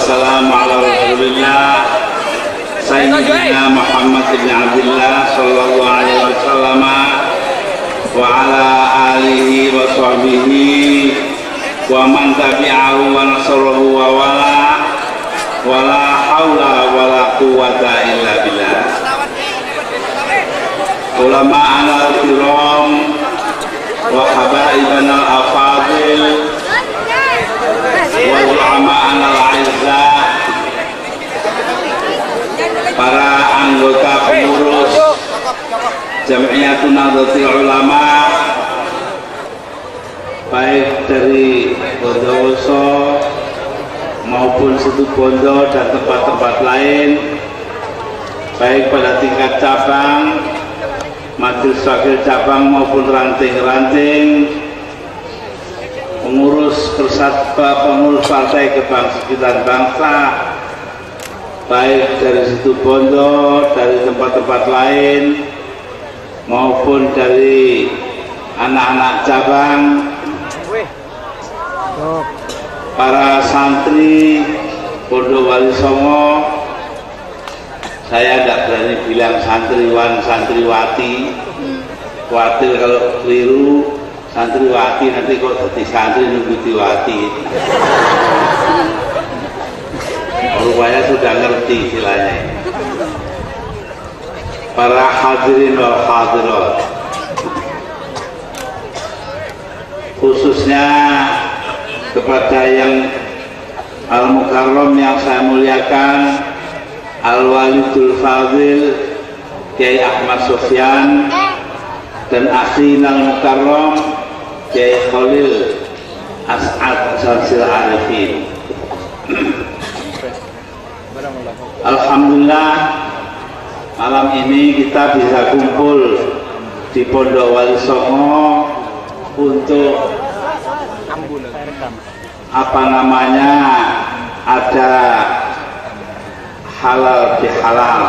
wassalamu ala rasulillah Sayyidina Muhammad bin Abdullah sallallahu alaihi wasallam wa ala alihi wa sahbihi wa man tabi'ahu wa nasarahu wa wala haula wala quwwata illa billah. Ulama al-kiram wa habaibana al-afadil wa ulama al-aizza, para anggota pengurus Jam'iyatun Nahdlatul Ulama baik dari Bondowoso maupun Situbondo dan tempat-tempat lain, baik pada tingkat cabang, majelis wakil cabang maupun ranting-ranting, pengurus Partai Kebangkitan Bangsa baik dari Situbondo, dari tempat-tempat lain maupun dari anak-anak cabang, para santri Pondok Wali Songo. Saya tidak berani bilang santriwan, santriwati, khawatir kalau keliru santriwati nanti kok jadi santri nungguti-wati. Rupanya sudah ngerti istilahnya. Para hadirin wal hadirat, khususnya kepada yang al-mukarram yang saya muliakan, al-walidul fadil Kiai Ahmad Sofyan dan akhi al-mukarram Kiai Khalil As'ad Syamsil Arifin. Alhamdulillah malam ini kita bisa kumpul di Pondok Wali Songo untuk ada halal bihalal.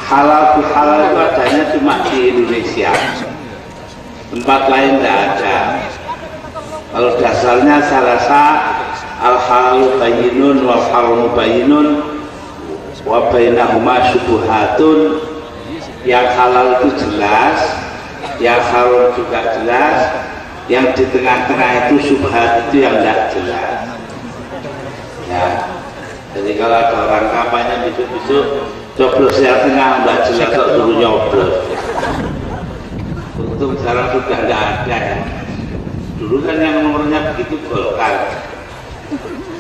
Halal bihalal itu adanya cuma di Indonesia, tempat lain tidak ada. Kalau dasarnya saya rasa al-halalu bayyinun wal haramu bayyinun wa bainahuma syubuhatun. Yang halal itu jelas, yang haram juga jelas, yang di tengah-tengah itu syubhat, itu yang tidak jelas ya. Jadi kalau ada orang kampanye besok-besok coblos yang tengah tidak jelas kok suruh nyoblos. Untung sekarang sudah tidak ada ya. Dulu kan yang nomornya begitu Golkar,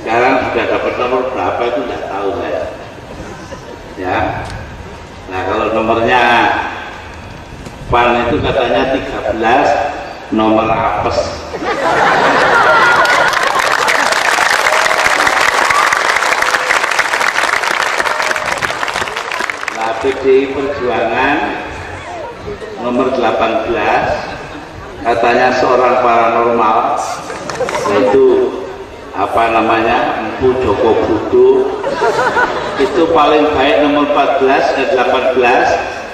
sekarang sudah dapat nomor berapa itu tidak tahu saya ya. Nah kalau nomornya PAN itu katanya 13, nomor apes. Nah PDI Perjuangan nomor 18 katanya seorang paranormal, yaitu Empu Joko Budo. Itu paling baik nomor 18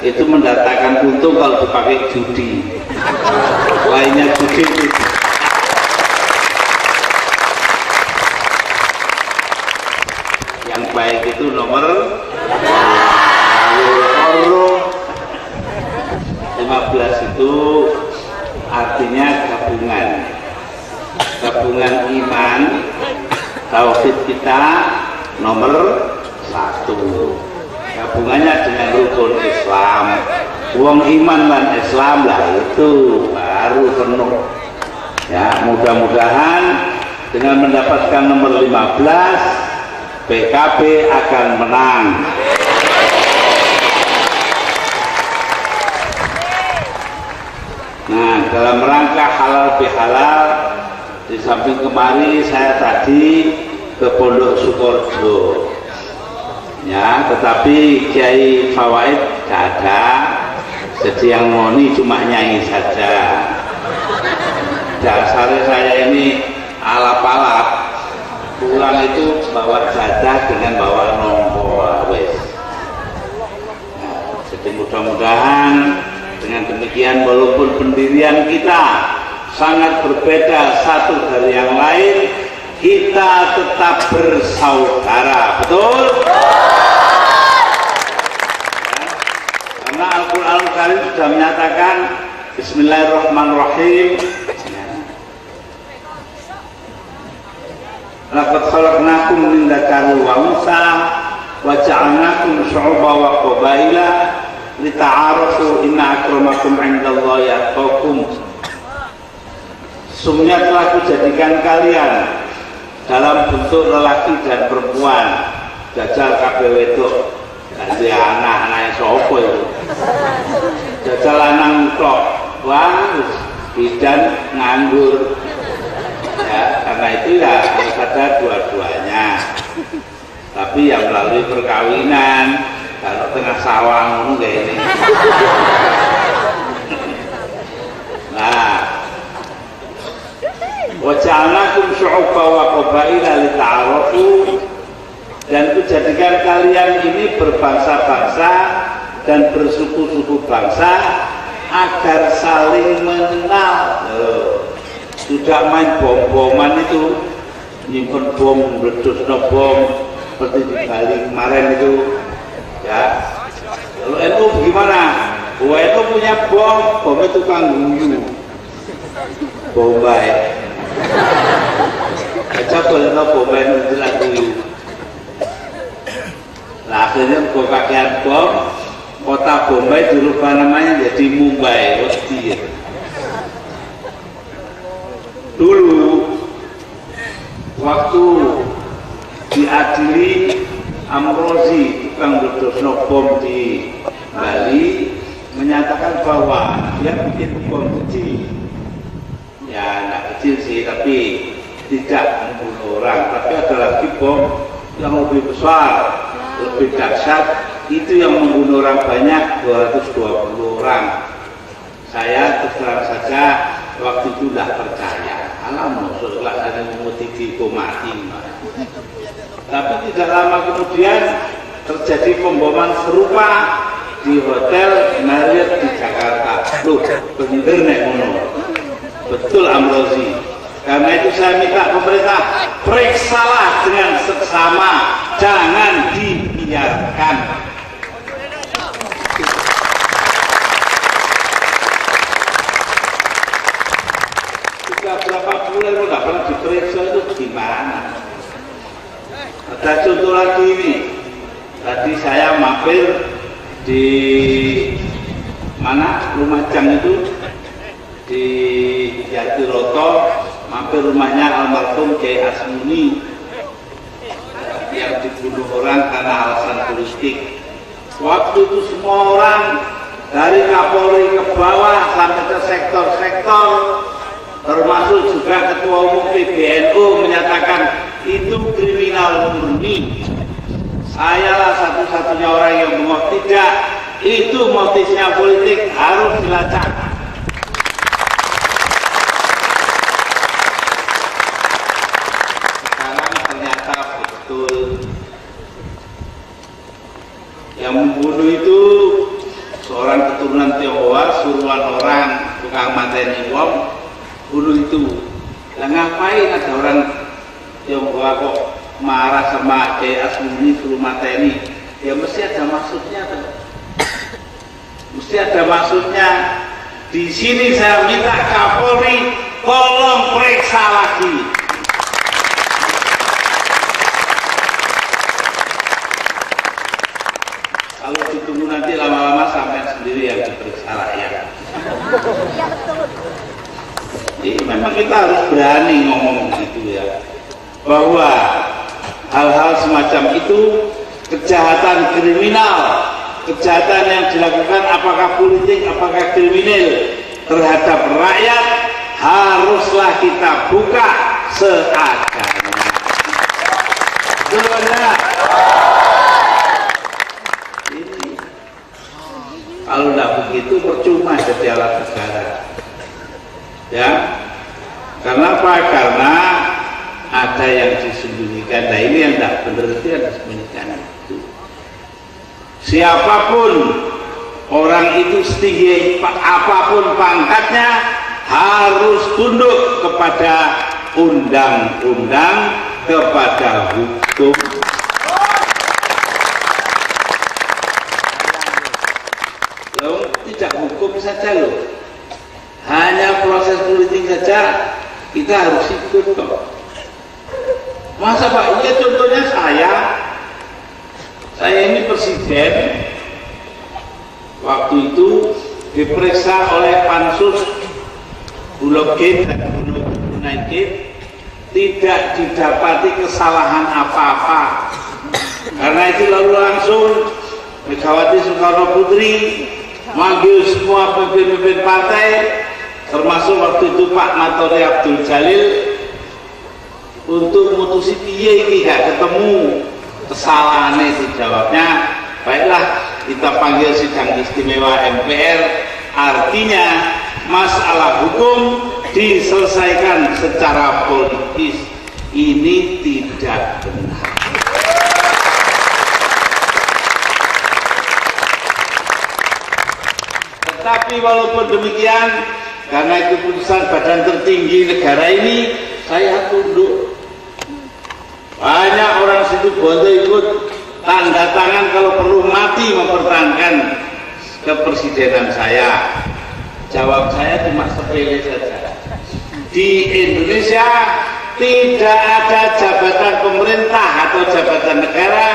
itu mendatangkan untung kalau dipakai judi, lainnya judi itu. Yang baik itu nomor 15 itu artinya gabungan iman tauhid kita nomor 1, gabungannya dengan rukun Islam. Wong iman dan Islam lah itu baru penuh ya. Mudah-mudahan dengan mendapatkan nomor 15 PKB akan menang. Nah dalam rangka halal bihalal, di samping kemari saya tadi ke Pondok Sukorejo ya, tetapi Kiai Fawaid tidak ada, jadi yang ngoni cuma nyanyi saja. Dasarnya saya ini alap-alap, pulang itu bawa jadah dengan bawa nomor wes. Nah, jadi mudah-mudahan dengan demikian walaupun pendirian kita sangat berbeda satu dari yang lain, kita tetap bersaudara, betul? Karena Al-Quran Karim sudah menyatakan Bismillahirrahmanirrahim. Laqad khalaqnakum min dzakarin wa untha wa ja'alnakum syu'uban wa qabaila lita'arafu inna akramakum 'indallahi atqakum. Sungguhnya telah kujadikan kalian dalam bentuk lelaki dan perempuan, jajal kabeh wedok, ganti anak-anake sapa itu. Jajal lanang tok, wah bidan nganggur. Ya, karena itu ya harus ada dua-duanya. Tapi yang melalui perkawinan, kalau tengah sawang kayak ini. Nah, wa ja'alnakum syu'uban wa qabaila lita'arafu, dan kujadikan kalian ini berbangsa-bangsa dan bersuku-suku bangsa agar saling mengenal. Sudah main bom-boman itu, nyimpen bom, meletus bom seperti di Bali kemarin itu, ya. Kalau NU gimana? NU punya bom itu tukang guyu, bom baik. Aja kalau bom baik itu lah guyu. Nah, akhirnya kok kakean bom, kota Bombay dirubah namanya jadi Mumbai. Dulu waktu diadili Amrozi tukang meledos bom di Bali menyatakan bahwa dia bikin bom kecil, ya anak kecil sih, tapi tidak membunuh orang. Tapi ada lagi bom yang lebih besar, lebih dahsyat, itu yang membunuh orang banyak, 220 orang. Saya terus terang saja waktu itu tidak percaya. Maksudlah ada memutiki mati. Tapi tidak lama kemudian terjadi pemboman serupa di hotel Marriott di Jakarta. Loh, bener nek ngono. Betul Amrozi. Karena itu saya minta pemerintah periksalah dengan seksama, jangan dibiarkan. Berapa bulan kok nggak pernah diperiksa, itu gimana? Ada contoh lagi ini. Tadi saya mampir di mana Lumajang itu, di Jatiroto, mampir rumahnya almarhum Kiai Asmuni yang dibunuh orang karena alasan politik. Waktu itu semua orang dari Kapolri ke bawah sampai ke sektor-sektor, termasuk juga Ketua Umum PBNU menyatakan itu kriminal murni. Sayalah satu-satunya orang yang mengatakan tidak, itu motifnya politik, harus dilacak. Sekarang ternyata betul yang membunuh itu seorang keturunan Tionghoa, suruhan orang tukang mateni wong, bunuh itu. Nah, ngapain ada orang Tionghoa kok marah sama Kiai Asmuni suruh mateni? Ya mesti ada maksudnya tuh. Mesti ada maksudnya. Di sini saya minta Kapolri tolong periksa lagi. Kalau ditunggu nanti lama-lama sampai sendiri yang diperiksa rakyat. Jadi memang kita harus berani ngomong gitu ya, bahwa hal-hal semacam itu kejahatan kriminal, kejahatan yang dilakukan apakah politik, apakah kriminal terhadap rakyat, haruslah kita buka seadanya. Sebenarnya ini kalau tidak begitu percuma jadi alat negara. Ya, karena apa? Karena ada yang disembunyikan. Nah ini yang tidak benar, itu yang disembunyikan itu. Siapapun orang itu, setinggi apapun pangkatnya, harus tunduk kepada undang-undang kepada hukum. Loh, tidak hukum saja loh, hanya proses politik saja kita harus ikut kok. Masa Pak, iya contohnya saya ini presiden, waktu itu diperiksa oleh Pansus Bulog Game dan Bulog United, tidak didapati kesalahan apa-apa. Karena itu lalu langsung Megawati Soekarno Putri manggil semua pemimpin-pemimpin partai, termasuk waktu itu Pak Matori Abdul Jalil, untuk memutusi piye ini gak ketemu kesalahannya. Dijawabnya, baiklah kita panggil sidang istimewa MPR, artinya masalah hukum diselesaikan secara politis. Ini tidak benar. Tetapi walaupun demikian, karena itu keputusan badan tertinggi negara ini, saya tunduk. Banyak orang situ Bondo ikut tanda tangan kalau perlu mati mempertahankan kepresidenan saya. Jawab saya cuma sepele saja. Di Indonesia tidak ada jabatan pemerintah atau jabatan negara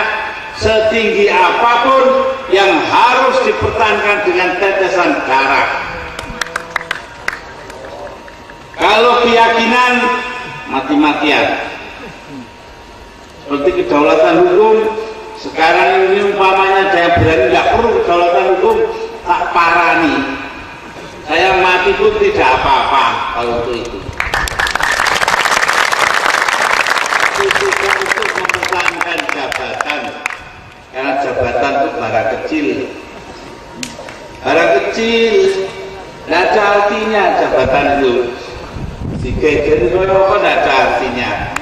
setinggi apapun yang harus dipertahankan dengan tetesan darah. Kalau keyakinan, mati-matian. Seperti kedaulatan hukum, sekarang ini umpamanya ada yang berani nggak perlu kedaulatan hukum, tak parani. Saya mati pun tidak apa-apa kalau itu. Itu untuk mempertahankan jabatan, karena jabatan itu barang kecil. Barang kecil, tidak ada artinya jabatan itu. Jika itu apa tidak ada artinya.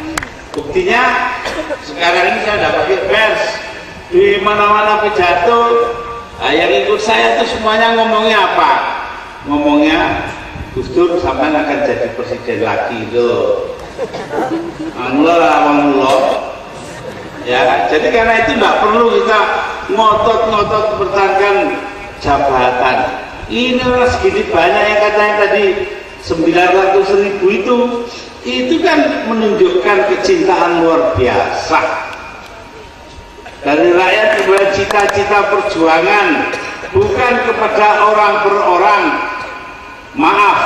Buktinya sekarang ini saya tidak pakai pers, di mana-mana pidato, yang ikut saya itu semuanya ngomongnya apa? Ngomongnya Gus Dur sampai akan jadi presiden lagi loh. Ya, jadi karena itu tidak perlu kita ngotot-ngotot mempertahankan jabatan. Ini orang segini banyak yang katanya tadi 900.000 itu kan menunjukkan kecintaan luar biasa dari rakyat kepada cita-cita perjuangan, bukan kepada orang per orang. Maaf,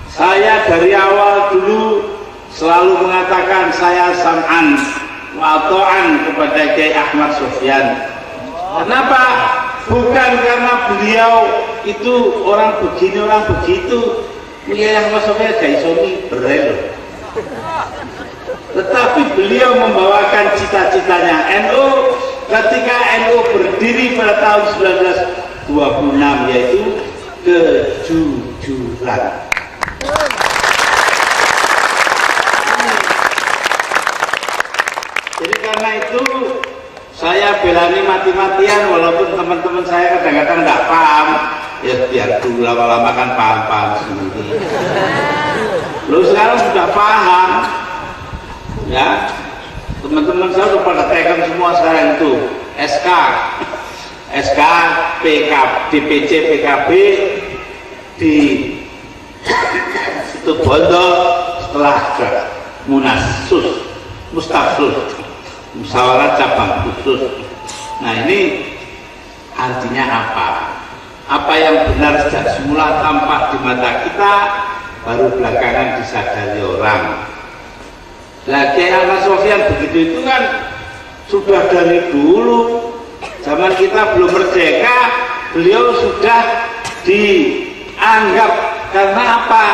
saya dari awal dulu selalu mengatakan saya sam'an wa ta'an kepada Kiai Ahmad Sofyan. Kenapa? Bukan karena beliau itu orang begini, orang begitu. Kiai Ahmad Sofyan gak iso berel. Tetapi beliau membawakan cita-citanya NU ketika NU berdiri pada tahun 1926, yaitu kejujuran. Jadi karena itu saya belani mati-matian, walaupun teman-teman saya kadang-kadang tidak paham. Ya biar dulu lama-lama kan paham-paham sendiri. Lu sekarang sudah paham, ya. Teman-teman saya sudah pada tekan semua sekarang itu SK PK DPC PKB di itu Bondo setelah Munasus Mustafsus musyawarah cabang khusus. Nah ini artinya apa? Apa yang benar sejak semula tampak di mata kita, baru belakangan disadari orang. Nah, Kiai Ahmad Sofyan begitu itu kan sudah dari dulu, zaman kita belum merdeka, beliau sudah dianggap. Karena apa?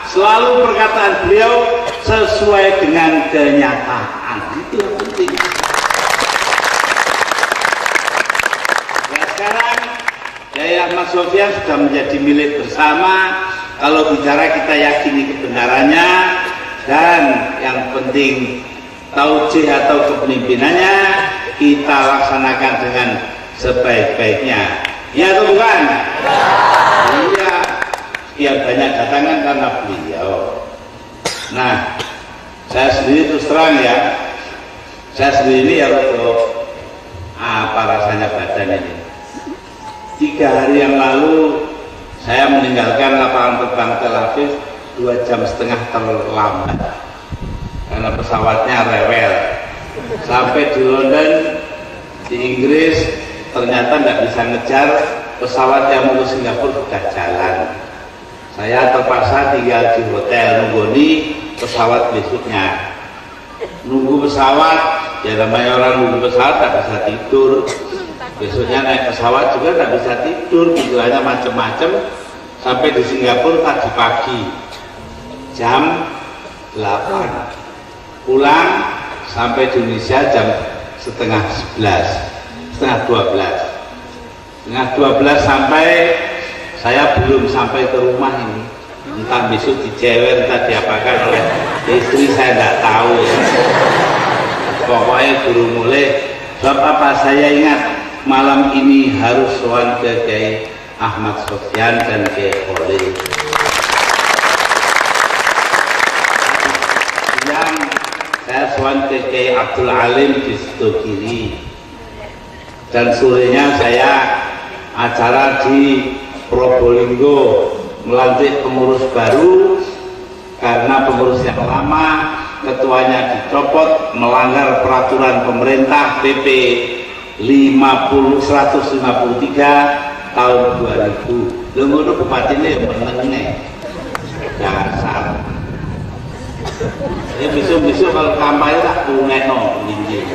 Selalu perkataan beliau sesuai dengan kenyataan. Itu yang penting. Nah, sekarang Kiai Ahmad Sofyan sudah menjadi milik bersama. Kalau bicara kita yakini kebenarannya, dan yang penting taujih atau kepemimpinannya kita laksanakan dengan sebaik-baiknya. Ya atau bukan? Iya. Sekian banyak datangan karena beliau. Nah, Saya sendiri terus terang ya, saya sendiri ini ya untuk apa rasanya badan ini. 3 hari yang lalu saya meninggalkan lapangan terbang Tel Aviv 2,5 jam terlambat karena pesawatnya rewel. Sampai di London, di Inggris ternyata tidak bisa ngejar pesawat yang mau ke Singapura sudah jalan. Saya terpaksa tinggal di hotel nunggu pesawat besoknya. Nunggu pesawat, ya namanya orang nunggu pesawat tak bisa tidur. Besoknya naik pesawat juga tak bisa tidur, pikirannya macam-macam. Sampai di Singapura tadi pagi jam 8, pulang sampai di Indonesia jam setengah 12 sampai. Saya belum sampai ke rumah ini, entah besok dijewer, entah diapakan oleh istri, saya tidak tahu ya. Pokoknya baru mulai. Sebab apa? Saya ingat malam ini harus sowan ke Kiai Ahmad Sofyan dan Kiai Khalil. Yang saya sowan ke Kiai Abdul Alim di Sidogiri, dan sorenya saya acara di Probolinggo melantik pengurus baru karena pengurus yang lama ketuanya dicopot melanggar peraturan pemerintah PP 153 tahun 2000. Lho ngono bupatine menenge dasar. Ya besok kalau kampanye tak tunekno nggih.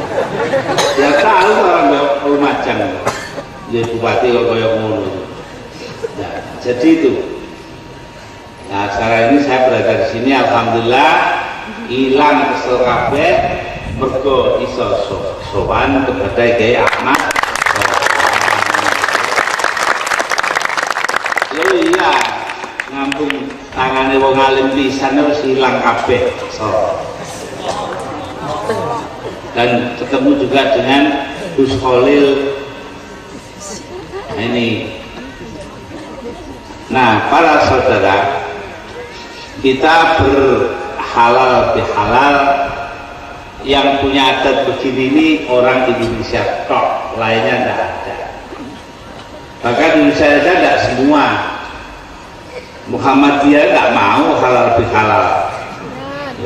Ya tahu orang Lumajang. Ya bupati kok kaya ngono. Nah, jadi itu. Nah, sekarang ini saya berada di sini, alhamdulillah hilang kesel kabeh mergo iso sowan kepada Kiai Ahmad. Yo iya, ngampung tangane wong alim pisan wis hilang kabeh. Dan ketemu juga dengan Gus Khalil ini. Nah, para saudara, kita berhalal bihalal, yang punya adat begini ini orang Indonesia tok, lainnya tidak ada. Bahkan Indonesia saja tidak semua. Muhammadiyah nggak mau halal bihalal.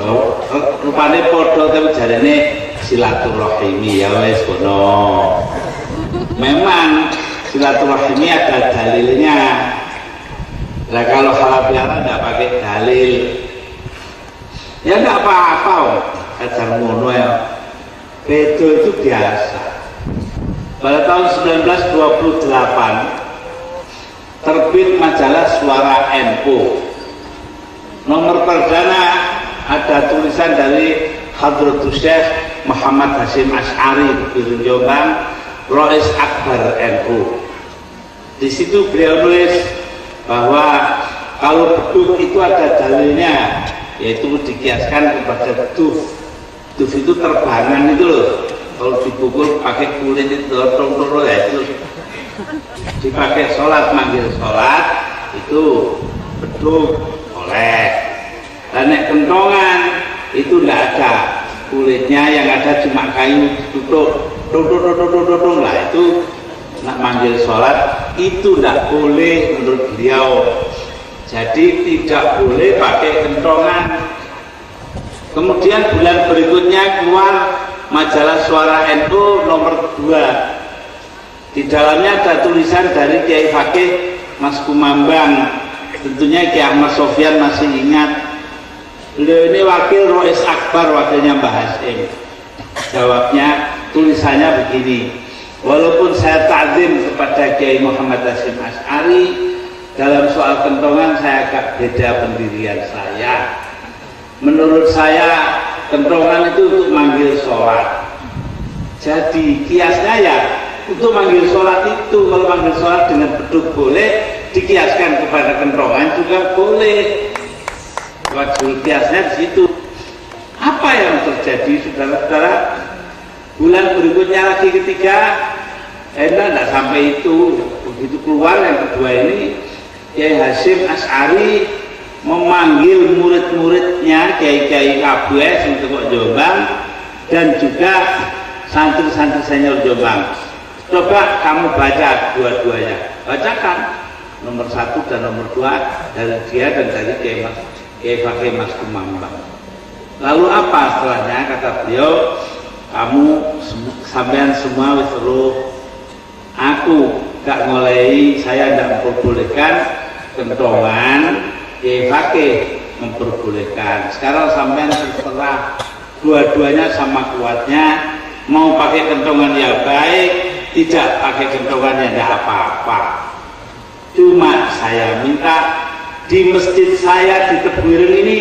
Loh, rupanya podo tapi jarene silaturahimi ya wes kono. Memang silaturahimi ada dalilnya. Nah kalau halal bihalal tidak pakai dalil, ya tidak apa-apa, ajar ngono ya. Bedo itu biasa. Pada tahun 1928 terbit majalah Suara NU. Nomor perdana ada tulisan dari Hadratus Syekh Muhammad Hasyim Asy'ari di Jombang, Rais Akbar NU. Di situ beliau nulis bahwa kalau beduk itu ada dalilnya, yaitu dikiaskan kepada tuf. Tuf itu terbangan itu loh, kalau dipukul pakai kulit itu tong-tong ya itu dipakai sholat, manggil sholat itu beduk oleh. Dan nek kentongan itu tidak ada kulitnya, yang ada cuma kayu tutup tung lah, itu nak manggil sholat itu tidak boleh menurut beliau. Jadi tidak boleh pakai kentongan. Kemudian bulan berikutnya keluar majalah Suara NU nomor 2. Di dalamnya ada tulisan dari Kiai Fakih Mas Kumambang. Tentunya Kiai Ahmad Sofyan masih ingat. Beliau ini wakil Rais Akbar, wakilnya Mbah Hasyim. Jawabnya, tulisannya begini: walaupun saya takzim kepada Kiai Muhammad Hasyim Asy'ari, dalam soal kentongan saya agak beda pendirian saya. Menurut saya kentongan itu untuk manggil sholat. Jadi kiasnya ya untuk manggil sholat itu, kalau manggil sholat dengan beduk boleh, dikiaskan kepada kentongan juga boleh. Wajib kiasnya di situ. Apa yang terjadi saudara-saudara? Bulan berikutnya lagi ketiga, tidak sampai itu. Begitu keluar yang kedua ini, Kiai Hasyim Asy'ari memanggil murid-muridnya kiai-kiai kabeh sing teko Jombang dan juga santri-santri senior Jombang. Coba kamu baca dua-duanya, bacakan nomor 1 dan nomor 2 dari dia dan dari Kiai Fakih Mas Kumambang. Lalu apa setelahnya? Kata beliau, kamu sampean semua wis weruh, aku gak ngolehi, saya tidak memperbolehkan kentongan, Kiai Fakih memperbolehkan. Sekarang sampean terserah, dua-duanya sama kuatnya, mau pakai kentongan yang baik, tidak pakai kentongan yang tidak apa-apa. Cuma saya minta di masjid saya di Tebuireng ini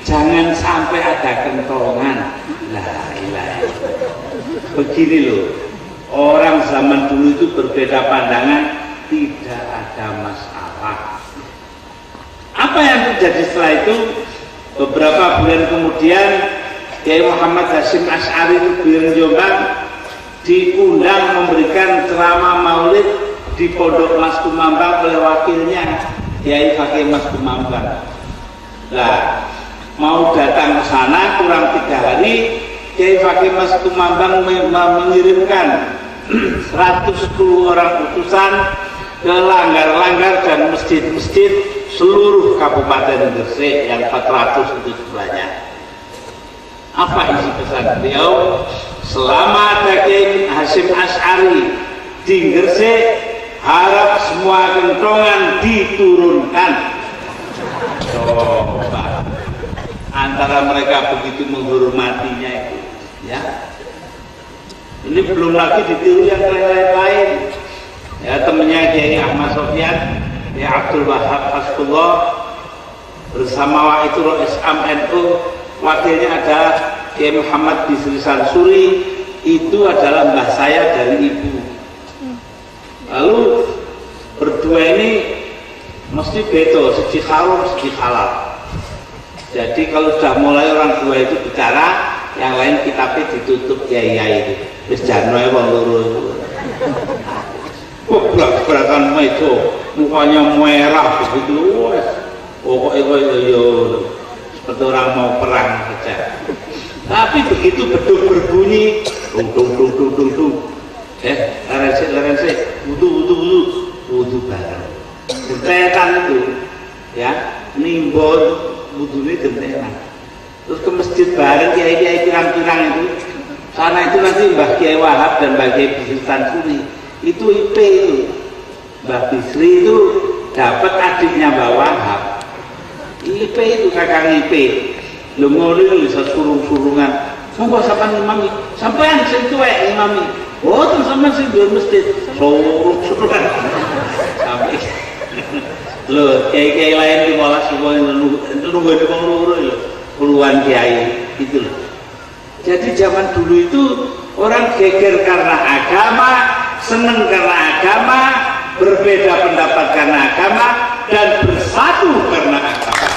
jangan sampai ada kentongan. La ilaha illallah. Begini loh, orang zaman dulu itu berbeda pandangan, tidak ada masalah. Apa yang terjadi setelah itu? Beberapa bulan kemudian Kiai Muhammad Hasyim Asy'ari Tebuireng Jombang diundang memberikan ceramah maulid di Pondok Mas Kumambang oleh wakilnya Kiai Fakih Mas Kumambang. Nah, mau datang ke sana kurang 3 hari, Kiai Fakih Mas Kumambang mengirimkan 110 orang utusan ke langgar-langgar dan masjid-masjid seluruh Kabupaten Gresik yang 400 itu jumlahnya. Apa isi pesan beliau? Selama ada Kiai Hasyim Asy'ari di Gresik, harap semua kentongan diturunkan. Coba antara mereka begitu menghormatinya itu, ya. Ini belum lagi ditiru yang lain-lain. Ya, temannya Kiai Ahmad Sofyan, Kiai Abdul Wahab Hasbullah bersama Waitu Rois NU, wakilnya ada Kiai Muhammad Bisri Sansuri, itu adalah mbah saya dari ibu. Lalu berdua ini mesti beto, segi haram, segi halal. Jadi kalau sudah mulai orang dua itu bicara, yang lain kitabnya ditutup kiai itu. Wis janoi wong loro itu. Kok belak-belakan itu mukanya merah begitu. Pokoknya koyo seperti orang mau perang saja. Tapi begitu beduk berbunyi, dung dung dung dung dung. Lerensik, wudu bareng. Gentenan itu, ya, nimbol wudunya gentenan. Terus ke masjid bareng kiai-kiai pirang-pirang itu. Sana itu nanti Mbah Kiai Wahab dan Mbah Kiai Bisri Sansuri. Itu IP itu. Mbah Bisri itu dapat adiknya Mbah Wahab. IP itu kakak IP. Lu ngono bisa surung-surungan. Monggo sampean imami, sampean sing tuwek imami. Oh, terus sampean sing dhuwur masjid. Surung-surungan. Sampai lho, kiai-kiai lain di malah semua nunggu di wong loro lho. Puluhan kiai itu loh. Jadi zaman dulu itu orang geger karena agama, seneng karena agama, berbeda pendapat karena agama, dan bersatu karena agama.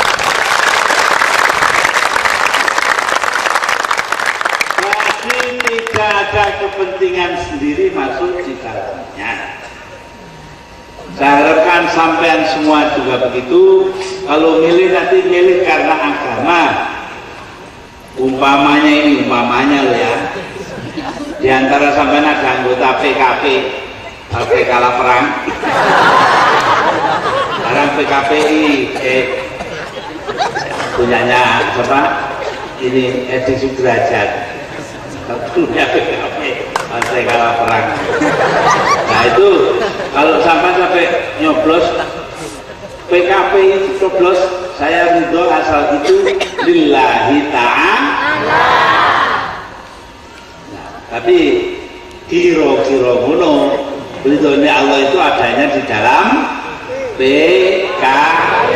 Tidak ada kepentingan sendiri masuk di dalamnya. Saya harapkan sampean semua juga begitu. Kalau milih nanti milih karena agama. Umpamanya loh ya. Di antara sampean ada anggota PKP, Partai Kalah Perang. Sekarang PKPI punyanya siapa? Ini Edi Sudrajat. Punya PKP, Partai Kalah Perang. Nah itu kalau sampai nyoblos PKP itu coblos, saya ridho asal itu lillahi ta'ala. Nah, tapi kira-kira ngono, ridhonya Allah itu adanya di dalam PKP.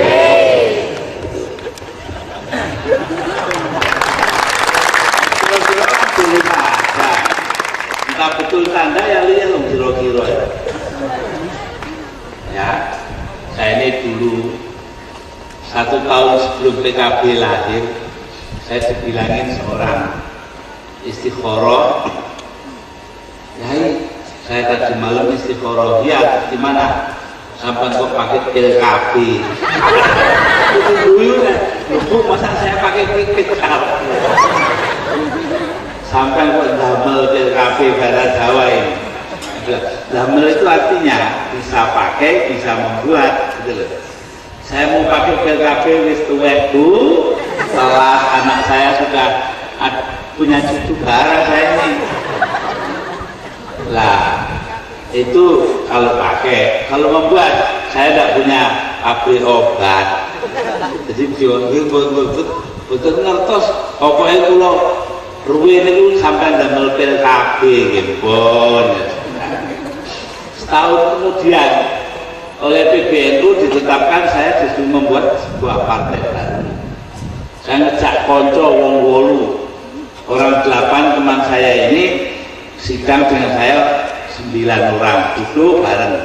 Entah betul tanda yang lihat loh kira-kira ya. Saya ini dulu 1 tahun sebelum PKB lahir, saya dibilangin seorang istikharah, Yai, saya tadi malam istikharah. Ya, di mana? sampai kok pakai PKB. Dulu Bu, masa saya pakai PKB? Sampai kok damel PKB barat Jawa ini. Damel itu artinya bisa pakai, bisa membuat, gitu loh. Saya mau pakai PKB wis tuwek Bu, setelah anak saya sudah punya cucu bara saya ini. Lah, itu kalau pakai, kalau membuat saya tidak punya pabrik obat. Jadi betul ngertos pokoknya kalau ruwin itu sampai damel PKB gitu. Setahun kemudian oleh PBNU ditetapkan saya justru membuat sebuah partai baru. Saya ngejak konco wong wolu, orang 8 teman saya ini sidang dengan saya 9 orang, duduk bareng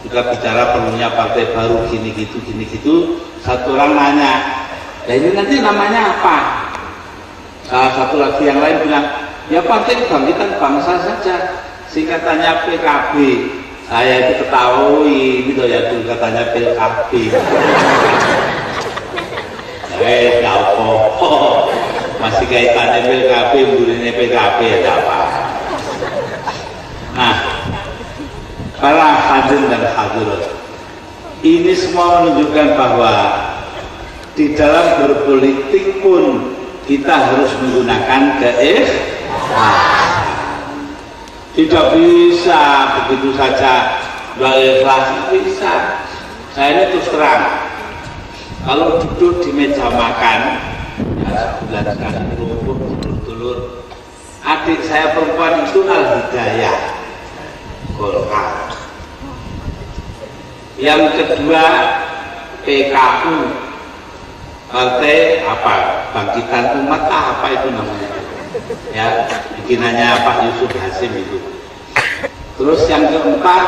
juga bicara perlunya partai baru gini gitu. Satu orang nanya, nah ini nanti namanya apa? Salah satu lagi yang lain bilang, ya Partai Kebangkitan Bangsa saja, singkatannya PKB. Saya itu ketahui gitu ya, dulu katanya PKB. Gak apa-apa, masih kaitannya PKB, bulinya PKB ada apa? Nah, para hadirin dan hadirat, ini semua menunjukkan bahwa di dalam berpolitik pun kita harus menggunakan keikhlasan. Tidak bisa begitu saja ikhlas, bisa. Saya ini terus terang, kalau duduk di meja makan, ya sebulan sekali dulur-dulur, adik saya perempuan itu Al-Hidayah Golkar. Yang kedua PKU, Partai apa? Bangkitan Umat apa itu namanya? Ya, bikinannya Pak Yusuf Hasim itu. Terus yang keempat,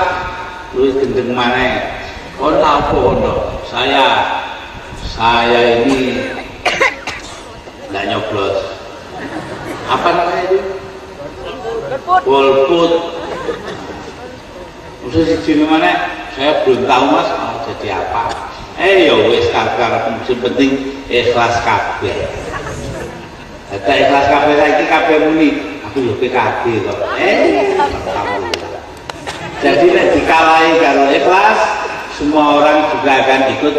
Luis Gendeng mana? Ono, saya ini nggak nyoblos. Apa namanya itu? Golput. Terus di sini mana? Saya belum tahu Mas mau jadi apa. Ya wis kakak, penting ikhlas kabeh. Ada ikhlas kabeh saiki kabeh muni, aku yo PKB kok. Jadi nek dikalahi karo ikhlas, semua orang juga akan ikut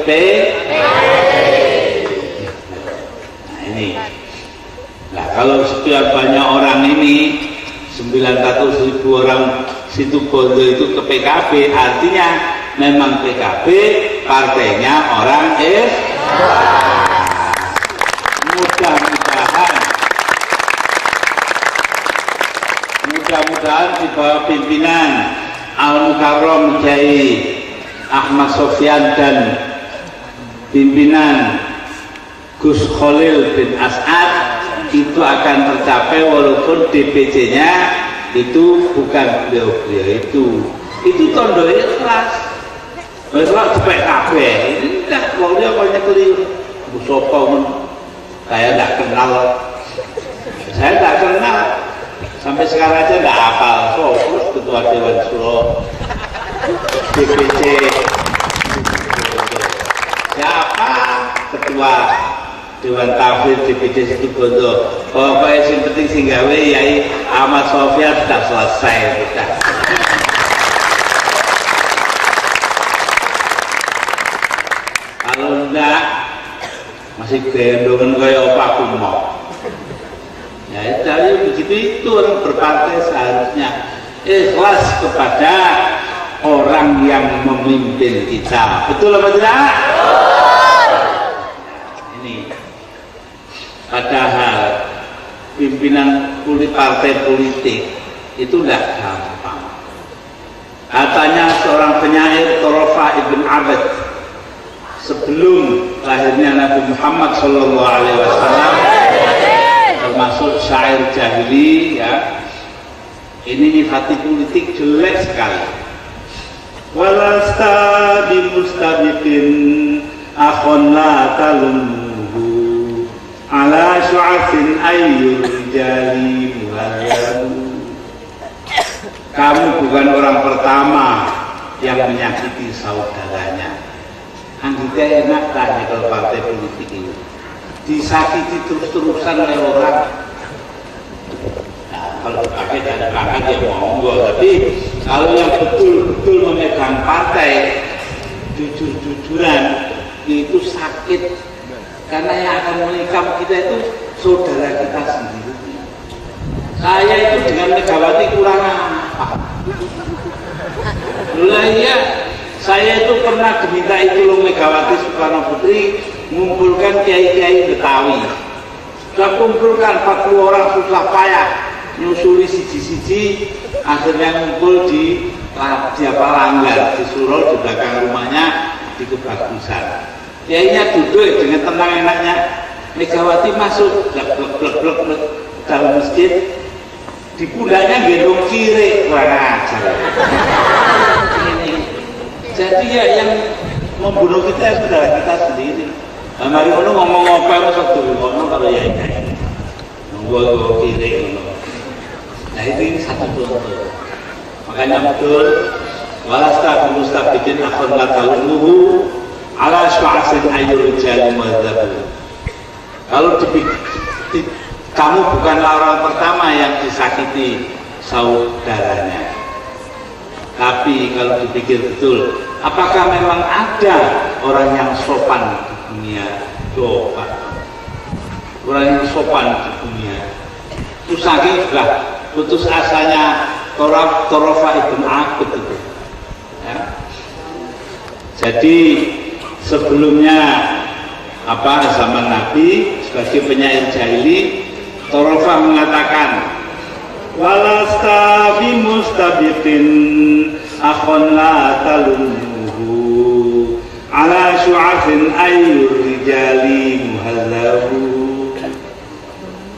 Nah ini. Nah kalau sekian banyak orang ini 900.000 orang situ Bondo itu ke PKB, artinya memang PKB partainya orang ikhlas. Mudah-mudahan di bawah pimpinan Al-Mukarram Kiai Ahmad Sofyan dan pimpinan Gus Khalil bin As'ad itu akan tercapai, walaupun DPC-nya itu bukan beliau-beliau itu tondo ikhlas. Ikhlas sampai kabeh. Ini enggak, wongnya banyak keliru. Musopo saya enggak kenal. Saya enggak kenal. Sampai sekarang aja enggak hafal. Terus ketua Dewan Suro DPC siapa, ketua Dewan Tafsir DPC Situbondo. Pokoknya yang penting singgawe Yai Ahmad Sofyan sudah selesai sudah. Kalau enggak masih gendongan kayak apa aku mau. Ya dari begitu itu orang berpartai seharusnya ikhlas kepada orang yang memimpin kita. Betul apa tidak? Ini padahal pimpinan partai politik itu tidak gampang. Katanya seorang penyair Torofa Ibn Abad sebelum lahirnya Nabi Muhammad SAW, termasuk syair jahili, ya, ini nyifati politik jelek sekali. Walasta bimustabiqin akhon la talumuhu ala syu'afin ayyul rijali muhallamu. Kamu bukan orang pertama yang menyakiti saudaranya. Anggitnya enak tanya kalau partai politik ini disakiti terus-terusan oleh orang. Nah, kalau pakai dan pakai ya monggo, tapi kalau yang betul-betul memegang partai jujur-jujuran itu sakit, karena yang akan menikam kita itu saudara kita sendiri. Saya itu dengan Megawati kurang apa? Lah iya, saya itu pernah diminta itu loh Megawati Soekarno Putri mengumpulkan kiai-kiai Betawi. Sudah kumpulkan 40 orang susah payah nyusuli siji-siji, akhirnya ngumpul di Langgar, di Surau, di belakang rumahnya, di Kebagusan. Kiainya duduk dengan tenang enaknya, Megawati masuk blek dalam masjid, di pundaknya gendong kiri, kurang ajar. Jadi ya yang membunuh kita adalah kita sendiri. Nah, mari ngono ngomong apa masuk dulu ngono kalau ya ini. Nunggu kiri ngono. Nah ini satu contoh. Makanya betul walasta mustabikin akhon lataluhu ala syu'asin ayyul rijal madzhab. Kalau kamu bukanlah orang pertama yang disakiti saudaranya. Tapi kalau dipikir betul, apakah memang ada orang yang sopan di dunia? Coba. Orang yang sopan di dunia. Itu saking sudah putus asanya Torofa ibn Abd itu. Ya. Jadi sebelumnya zaman Nabi sebagai penyair jahili, Torofa mengatakan, walasta bi mustabiqin akhon la talumuhu ala syu'afin ayyur rijali muhazzabu.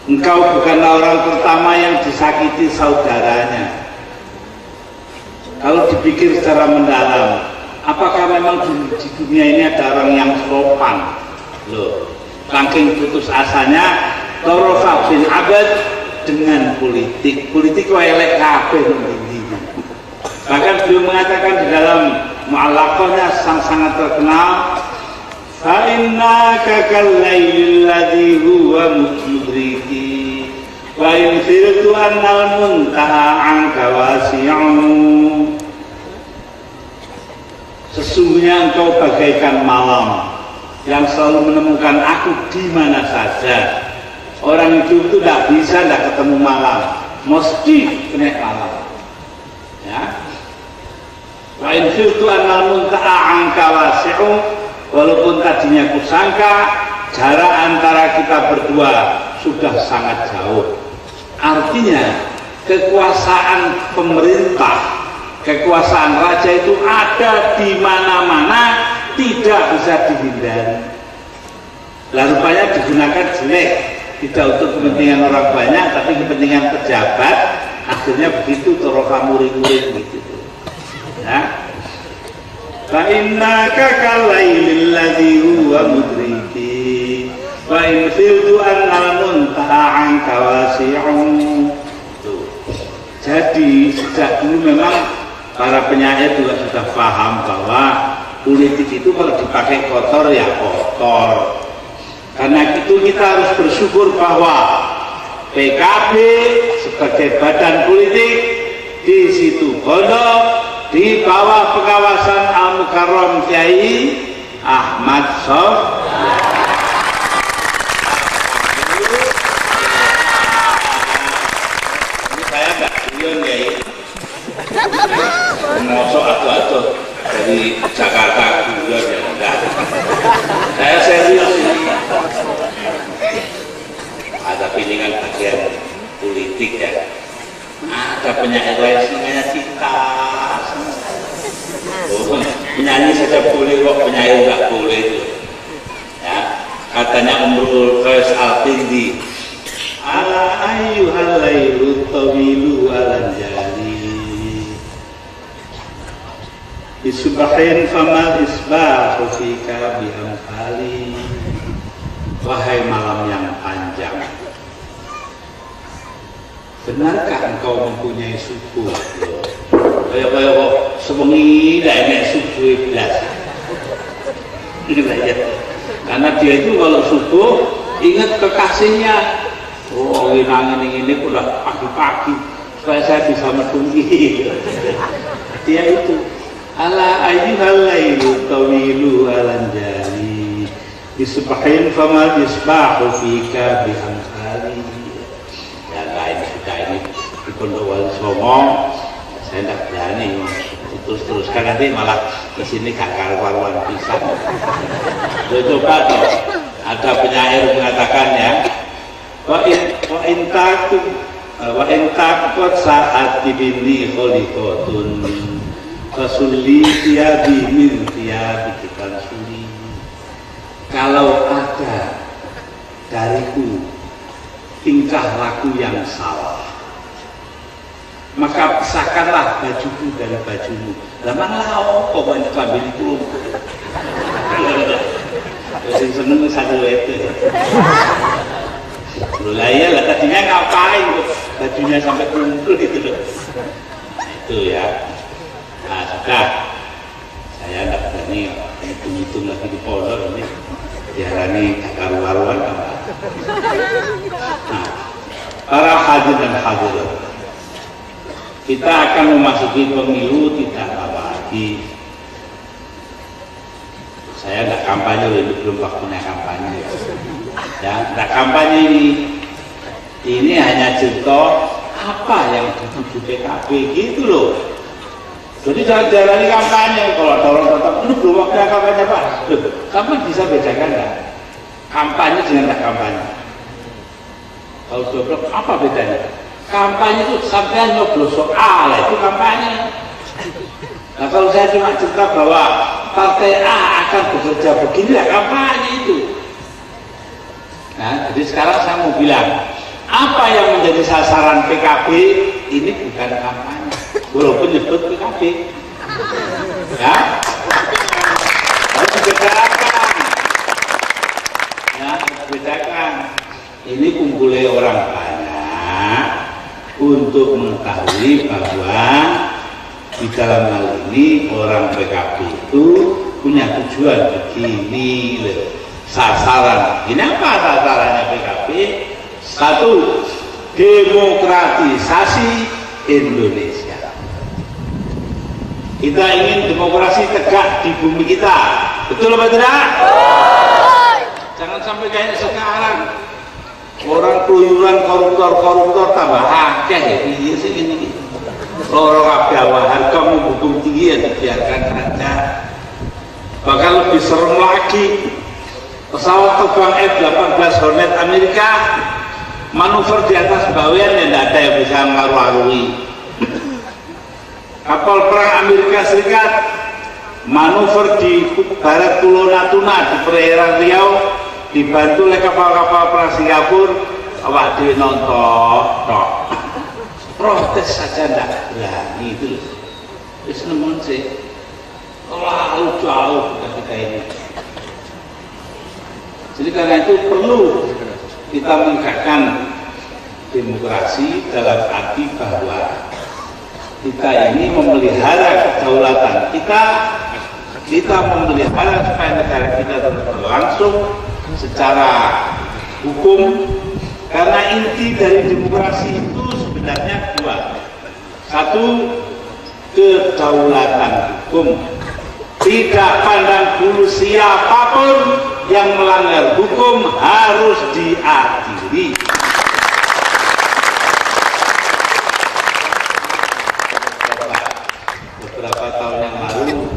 Engkau bukanlah orang pertama yang disakiti saudaranya. Kalau dipikir secara mendalam, apakah memang di dunia ini ada orang yang sopan? Loh, saking putus asanya Torofa bin Abd dengan politik elek kabeh ini. Bahkan beliau mengatakan di dalam mu'allaqahnya sangat terkenal, fa innaka kallailil ladzi huwa mudriki wa in sirtu annal muntaha anka wasi'un. Sesungguhnya engkau bagaikan malam yang selalu menemukan aku di mana saja. Orang hidup itu tidak bisa tidak ketemu malam, mesti kena malam. Ya. Wa in khiftu annal muntaha anka wasi'un, walaupun tadinya kusangka jarak antara kita berdua sudah sangat jauh. Artinya kekuasaan pemerintah, kekuasaan raja itu ada di mana-mana, tidak bisa dihindari. Lalu rupanya digunakan jelek, tidak untuk kepentingan orang banyak, tapi kepentingan pejabat. Akhirnya begitu Torofa muring-muring begitu. Ya. Fa innaka kalailil ladzi huwa mudriki wa in filtu annal muntaha anka wasi'un. Jadi sejak dulu memang para penyair juga sudah paham bahwa politik itu kalau dipakai kotor ya kotor. Karena itu kita harus bersyukur bahwa PKB sebagai badan politik di situ Bondo di bawah pengawasan Al-Mukarram Kiai Ahmad Sof. Ini saya nggak guyon ya, ngosok atuh-atuh dari Jakarta guyon ya enggak. Saya serius ini. Ada pilihan bagian politik ya. Ada penyair lain namanya Cita. Oh, penyanyi saja boleh kok, penyair nggak boleh itu. Ya, katanya Umrul Qais Al-Tindi. Ala ayyuhal lailu tawilu alan jali. Bisubahin famal isbahu fika bihamfali. Wahai malam yang panjang, benarkah engkau mempunyai suku? Kayak kok bengi tidak enak subuh belas. Karena dia itu kalau subuh ingat kekasihnya. Oh, ini udah pagi-pagi supaya saya bisa metungi. Dia itu ala ayyuhal lailu tawilu alan jari isbahin fama isbahu fika bihamsari. Ya lain sudah ini di Pondok Wali Songo saya tidak berani terus-teruskan, nanti malah di sini gak karuan pisan. Coba toh, ada penyair mengatakan ya, wa in takut saat dibini kholikotun fasulli tiabi min tiabi kitan suli. Kalau ada dariku tingkah laku yang salah, maka pisahkanlah bajuku dari bajumu. Lah mana apa kok ambil itu? Jadi seneng satu itu. Lah iya lah, tadinya ngapain bajunya sampai kumpul itu loh. Itu ya. Nah sudah, saya tidak berani hitung-hitung lagi di pondok ini diarani karuan apa. Nah, para hadir dan hadirat, kita akan memasuki pemilu tidak lama lagi. Saya tidak kampanye, ini belum waktunya kampanye. Ya, tidak kampanye ini hanya cerita apa yang dituju PKB gitu loh. Jadi jangan jalani kampanye. Kalau ada orang tetap ini belum waktunya kampanye Pak. Kapan bisa bedakan enggak? Kampanye dengan tidak kampanye. Kalau joblok apa bedanya? Kampanye itu sampai nyoblos soal, itu kampanye. Nah kalau saya cuma cerita bahwa partai A akan bekerja begini, ya kampanye itu. Nah, jadi sekarang saya mau bilang, apa yang menjadi sasaran PKB ini bukan kampanye, walaupun nyebut PKB. Ya, harus dibedakan. Ya, harus bedakan. Ini kumpulnya orang banyak untuk mengetahui bahwa di dalam hal ini orang PKB itu punya tujuan begini loh. Sasaran, ini apa sasarannya PKB? Satu, demokratisasi Indonesia. Kita ingin demokrasi tegak di bumi kita, betul apa tidak? Jangan sampai kayak sekarang orang keluyuran koruptor tambah akeh ya sih gini. Loro kabeh harga hukum tinggi ya dibiarkan saja. Bahkan lebih serem lagi, pesawat terbang F-18 Hornet Amerika manuver di atas bawean yang tidak ada yang bisa mengaruh-arui. Kapal perang Amerika Serikat manuver di barat Pulau Natuna di perairan Riau dibantu oleh kapal-kapal perang Singapura. Awak di nonton protes saja tidak berani itu loh. Itu namun sih terlalu jauh kita ini. Jadi karena itu perlu kita menegakkan demokrasi dalam arti bahwa kita ini memelihara kedaulatan kita memelihara supaya negara kita tetap berlangsung secara hukum. Karena inti dari demokrasi itu sebenarnya dua. Satu, kedaulatan hukum. Tidak pandang bulu siapapun yang melanggar hukum harus diadili. Beberapa tahun yang lalu,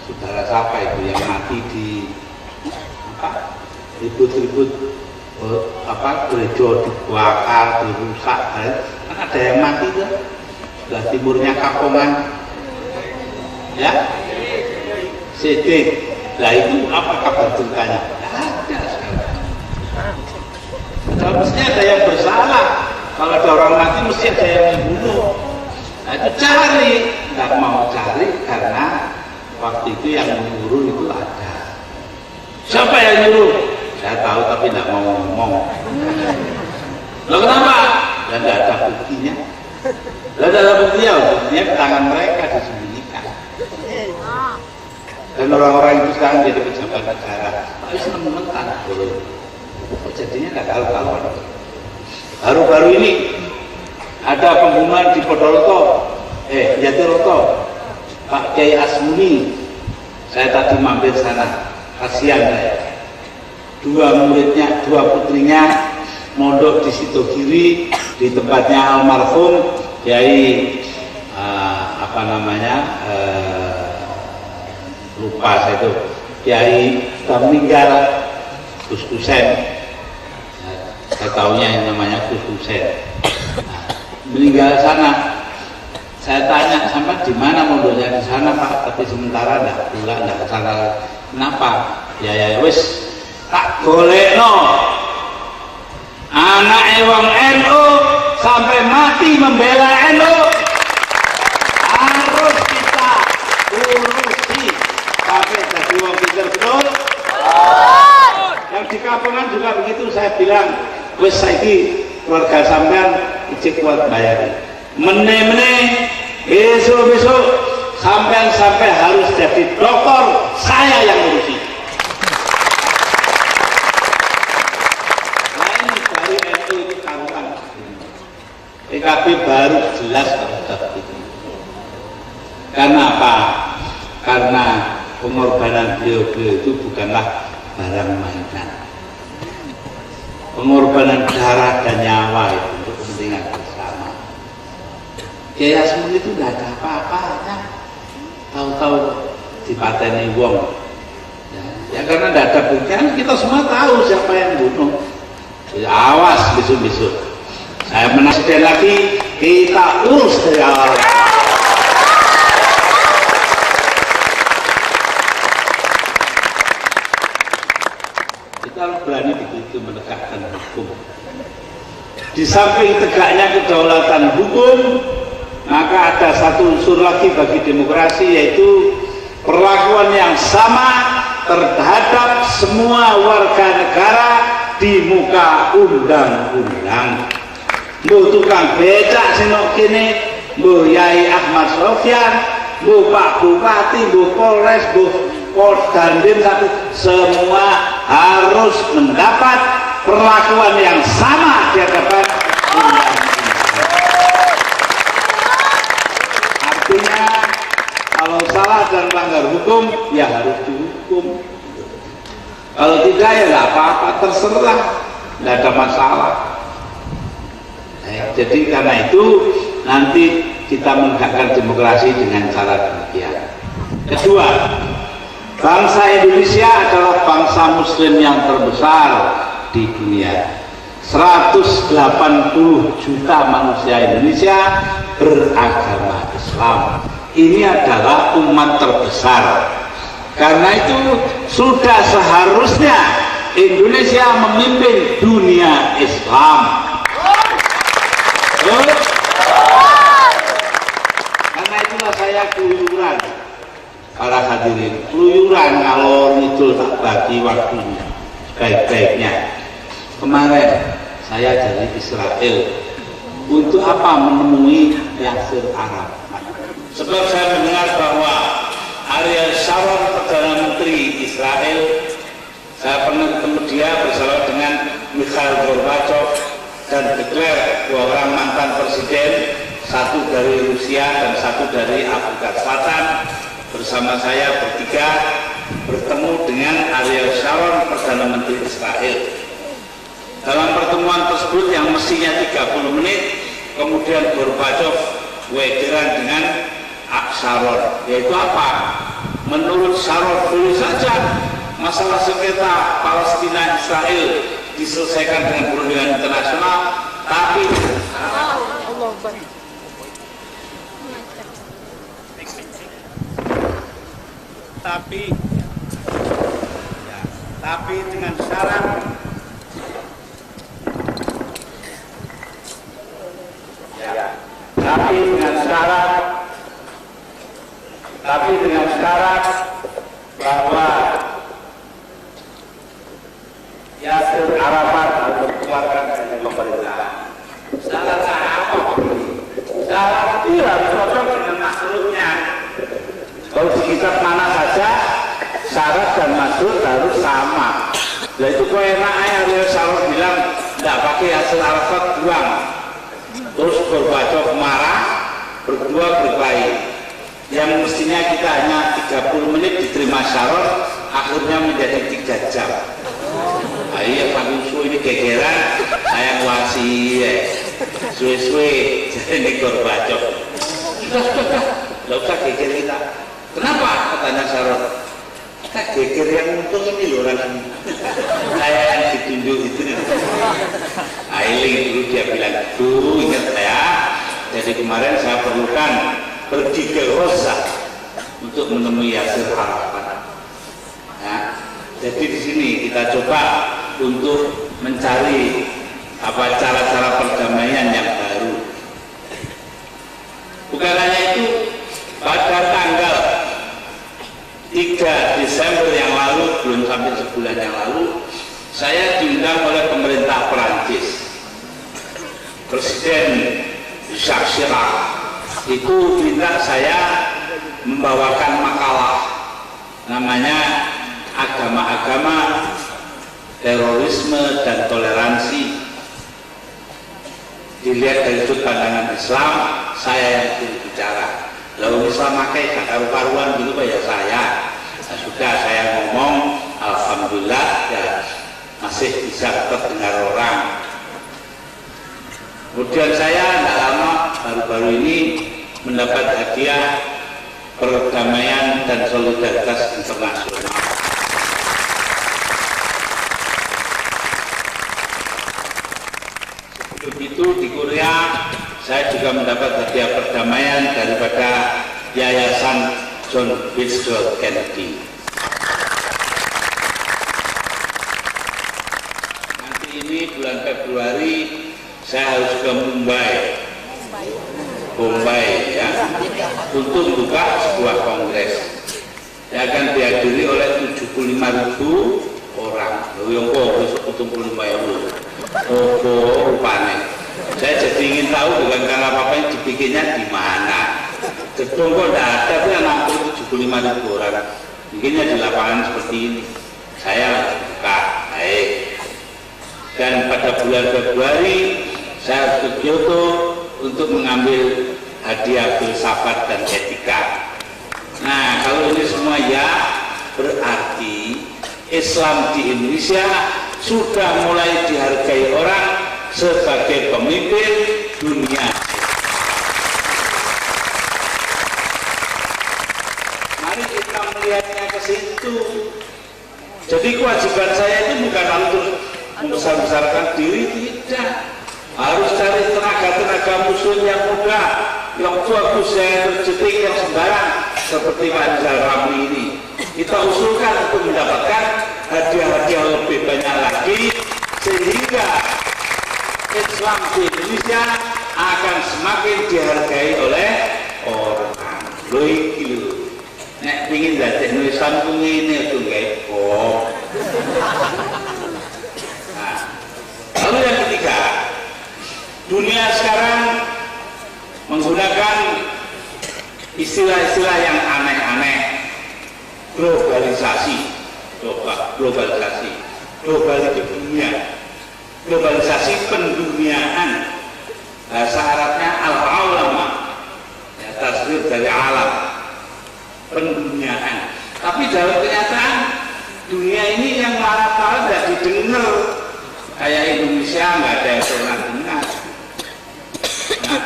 saudara siapa itu yang mati di ribut-ribut gereja dibakar, dirusak, kan ada yang mati kan? Sebelah timurnya Kapongan, ya, Sidik. Nah itu apa kabar ceritanya? Tidak ada sekarang. Kalau mesti ada yang bersalah, kalau ada orang mati mesti ada yang dibunuh. Nah itu cari, nggak mau cari karena waktu itu yang menyuruh itu ada. Siapa yang nyuruh? Saya tahu tapi tidak mau ngomong. Loh kenapa? Dan tidak ada buktinya. Dan ada buktinya di tangan mereka disembunyikan. Dan orang-orang itu sekarang jadi pejabat negara, tapi seneng-seneng dulu. Jadinya nggak karu-karuan. Baru-baru ini ada pembunuhan di Podoroto, Jatiroto, Pak Kiai Asmuni. Saya tadi mampir sana, kasihan saya. Dua muridnya, dua putrinya mondok di Sidogiri di tempatnya almarhum Kiai lupa saya itu Kiai sudah meninggal, Gus Husen. Saya tahunya yang namanya Gus Husen. Meninggal sana. Saya tanya, sampai di mana mondoknya? Di sana Pak, tapi sementara enggak ke sana. Kenapa? Ya wis tak golekno. Anak wong NU sampai mati membela NU. Harus kita urusi sampai jadi wong pinter, betul? Yang di kampungan juga begitu. Saya bilang, wis saiki keluarga sampean ijik kuat bayari. Mene-mene besok-besok sampai harus jadi dokter, saya yang ngurusi. Lain dari NU itu karuan. PKB baru jelas kalau itu. Karena apa? Karena pengorbanan beliau-beliau itu bukanlah barang mainan. Pengorbanan darah dan nyawa itu untuk kepentingan bersama. Kiai Asmuni itu nggak ada apa-apanya. Tahu-tahu dipateni wong. Ya karena tidak ada buktian, kita semua tahu siapa yang bunuh. Ya, awas besok-besok. Saya menasihkan lagi, kita urus dari awal. Kita harus berani begitu menegakkan hukum. Di samping tegaknya kedaulatan hukum, maka ada satu unsur lagi bagi demokrasi, yaitu perlakuan yang sama terhadap semua warga negara di muka undang-undang. Mbuh tukang becak sinok kene, mbuh Yai Ahmad Sofyan, mbuh Pak Bupati, mbuh Polres, mbuh Dandim, semua harus mendapat perlakuan yang sama di hadapan undang-undang. Artinya kalau salah dan melanggar hukum ya harus dihukum. Kalau tidak ya nggak apa-apa, terserah, nggak ada masalah. Jadi karena itu nanti kita menegakkan demokrasi dengan cara demikian. Kedua, bangsa Indonesia adalah bangsa Muslim yang terbesar di dunia. 180 juta manusia Indonesia beragama Islam. Ini adalah umat terbesar. Karena itu sudah seharusnya Indonesia memimpin dunia Islam. Karena itulah saya keluyuran, para hadirin, keluyuran ngalor ngidul tak bagi waktunya baik-baiknya. Kemarin saya dari Israel. Untuk apa menemui Yasir Arafat? Sebab saya mendengar bahwa Ariel Sharon, Perdana Menteri Israel, saya pernah ketemu dia bersama dengan Mikhail Gorbachev, dan deklar dua orang mantan presiden, satu dari Rusia dan satu dari Afrika Selatan, bersama saya bertiga bertemu dengan Ariel Sharon, Perdana Menteri Israel. Dalam pertemuan tersebut yang mestinya 30 menit, kemudian Gorbachev wegeran dengan Sharon, yaitu apa? Menurut Sharon boleh saja masalah sengketa Palestina Israel diselesaikan dengan perundingan internasional, tapi dengan syarat bahwa Yasir Arafat harus dikeluarkan dari pemerintahan. Syarat apa? Syarat itu harus cocok dengan makhluknya. Kalau di kitab mana saja Syaraf dan Masrur harus sama. Nah itu kok enak ya Ariel Syaraf bilang tidak pakai hasil Arafat buang, terus Gorbachev marah, berdua berkelahi. Yang mestinya kita hanya 30 menit diterima Syaraf, akhirnya menjadi 3 jam. Iya Pak Yusuf ini gegeran, saya nguasi suwe-suwe jadi Gorbachev. Tidak usah geger kita. Kenapa? Katanya Syaraf. Kita geger yang untung ini loh orang ini. Saya yang ditunjuk itu. Ailing dulu dia bilang itu, ingat saya. Jadi kemarin saya perlukan pergi ke Rosa untuk menemui Yasir Arafat. Nah, jadi di sini kita coba untuk mencari cara-cara perdamaian yang baru. Bukan hanya itu, pada tanggal 3 Desember yang lalu, belum sampai sebulan yang lalu, saya diundang oleh pemerintah Perancis. Presiden Jacques Chirac itu minta saya membawakan makalah namanya agama-agama, terorisme dan toleransi. Dilihat dari sudut pandangan Islam, saya yang bicara. Lalu Islam pakai gak karu-karuan gitu ya saya. Nah, sudah saya ngomong, alhamdulillah ya masih bisa terdengar orang. Kemudian saya tidak lama baru-baru ini mendapat hadiah perdamaian dan solidaritas internasional. Begitu di Korea saya juga mendapat hadiah perdamaian daripada Yayasan John Fitzgerald Kennedy. Nanti ini bulan Februari saya harus ke Mumbai ya, untuk buka sebuah kongres yang akan dihadiri oleh 75.000 orang. Yang kongres 75.000. Oh, panen. Saya jadi ingin tahu bukan karena apa-apa yang dibikinnya di mana. Gedung kok tidak ada, tapi yang nampung 75.000 orang. Bikinnya di lapangan seperti ini. Saya lagi buka, baik. Dan pada bulan Februari saya harus ke Kyoto untuk mengambil hadiah filsafat dan etika. Nah, kalau ini semua ya, berarti Islam di Indonesia sudah mulai dihargai orang sebagai pemimpin dunia. Mari kita melihatnya ke situ. Jadi kewajiban saya itu bukan untuk membesar-besarkan diri, tidak. Harus cari tenaga-tenaga muslim yang muda, yang bagus, yang tercetik, yang sembarang, seperti Pak Rizal Ramli ini. Kita usulkan untuk mendapatkan hadiah-hadiah lebih banyak lagi, sehingga Islam di Indonesia akan semakin dihargai oleh orang. Loh iki lho, nek pingin dadekno Islam ku ngene to kok. Nah, lalu yang ketiga, dunia sekarang menggunakan istilah-istilah yang aneh-aneh. Globalisasi, globalisasi, global itu dunia, globalisasi penduniaan. Bahasa Arabnya al-ulama, ya, tasrif dari alam, penduniaan. Tapi dalam kenyataan dunia ini yang malah tidak didengar. Kayak Indonesia nggak ada yang pernah dengar. Nah,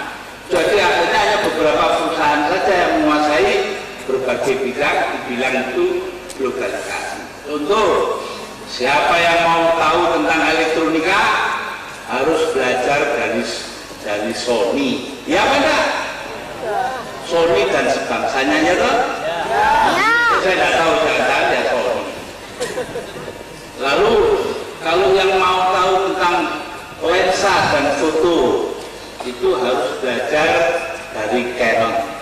jadi akhirnya hanya beberapa perusahaan saja yang menguasai berbagai bidang, dibilang itu globalisasi. Contoh, siapa yang mau tahu tentang elektronika harus belajar dari Sony. Ya benar. Sony dan sebangsanya ya toh? Ya. Saya tidak tahu jangan ya Sony. Lalu kalau yang mau tahu tentang lensa dan foto itu harus belajar dari Canon.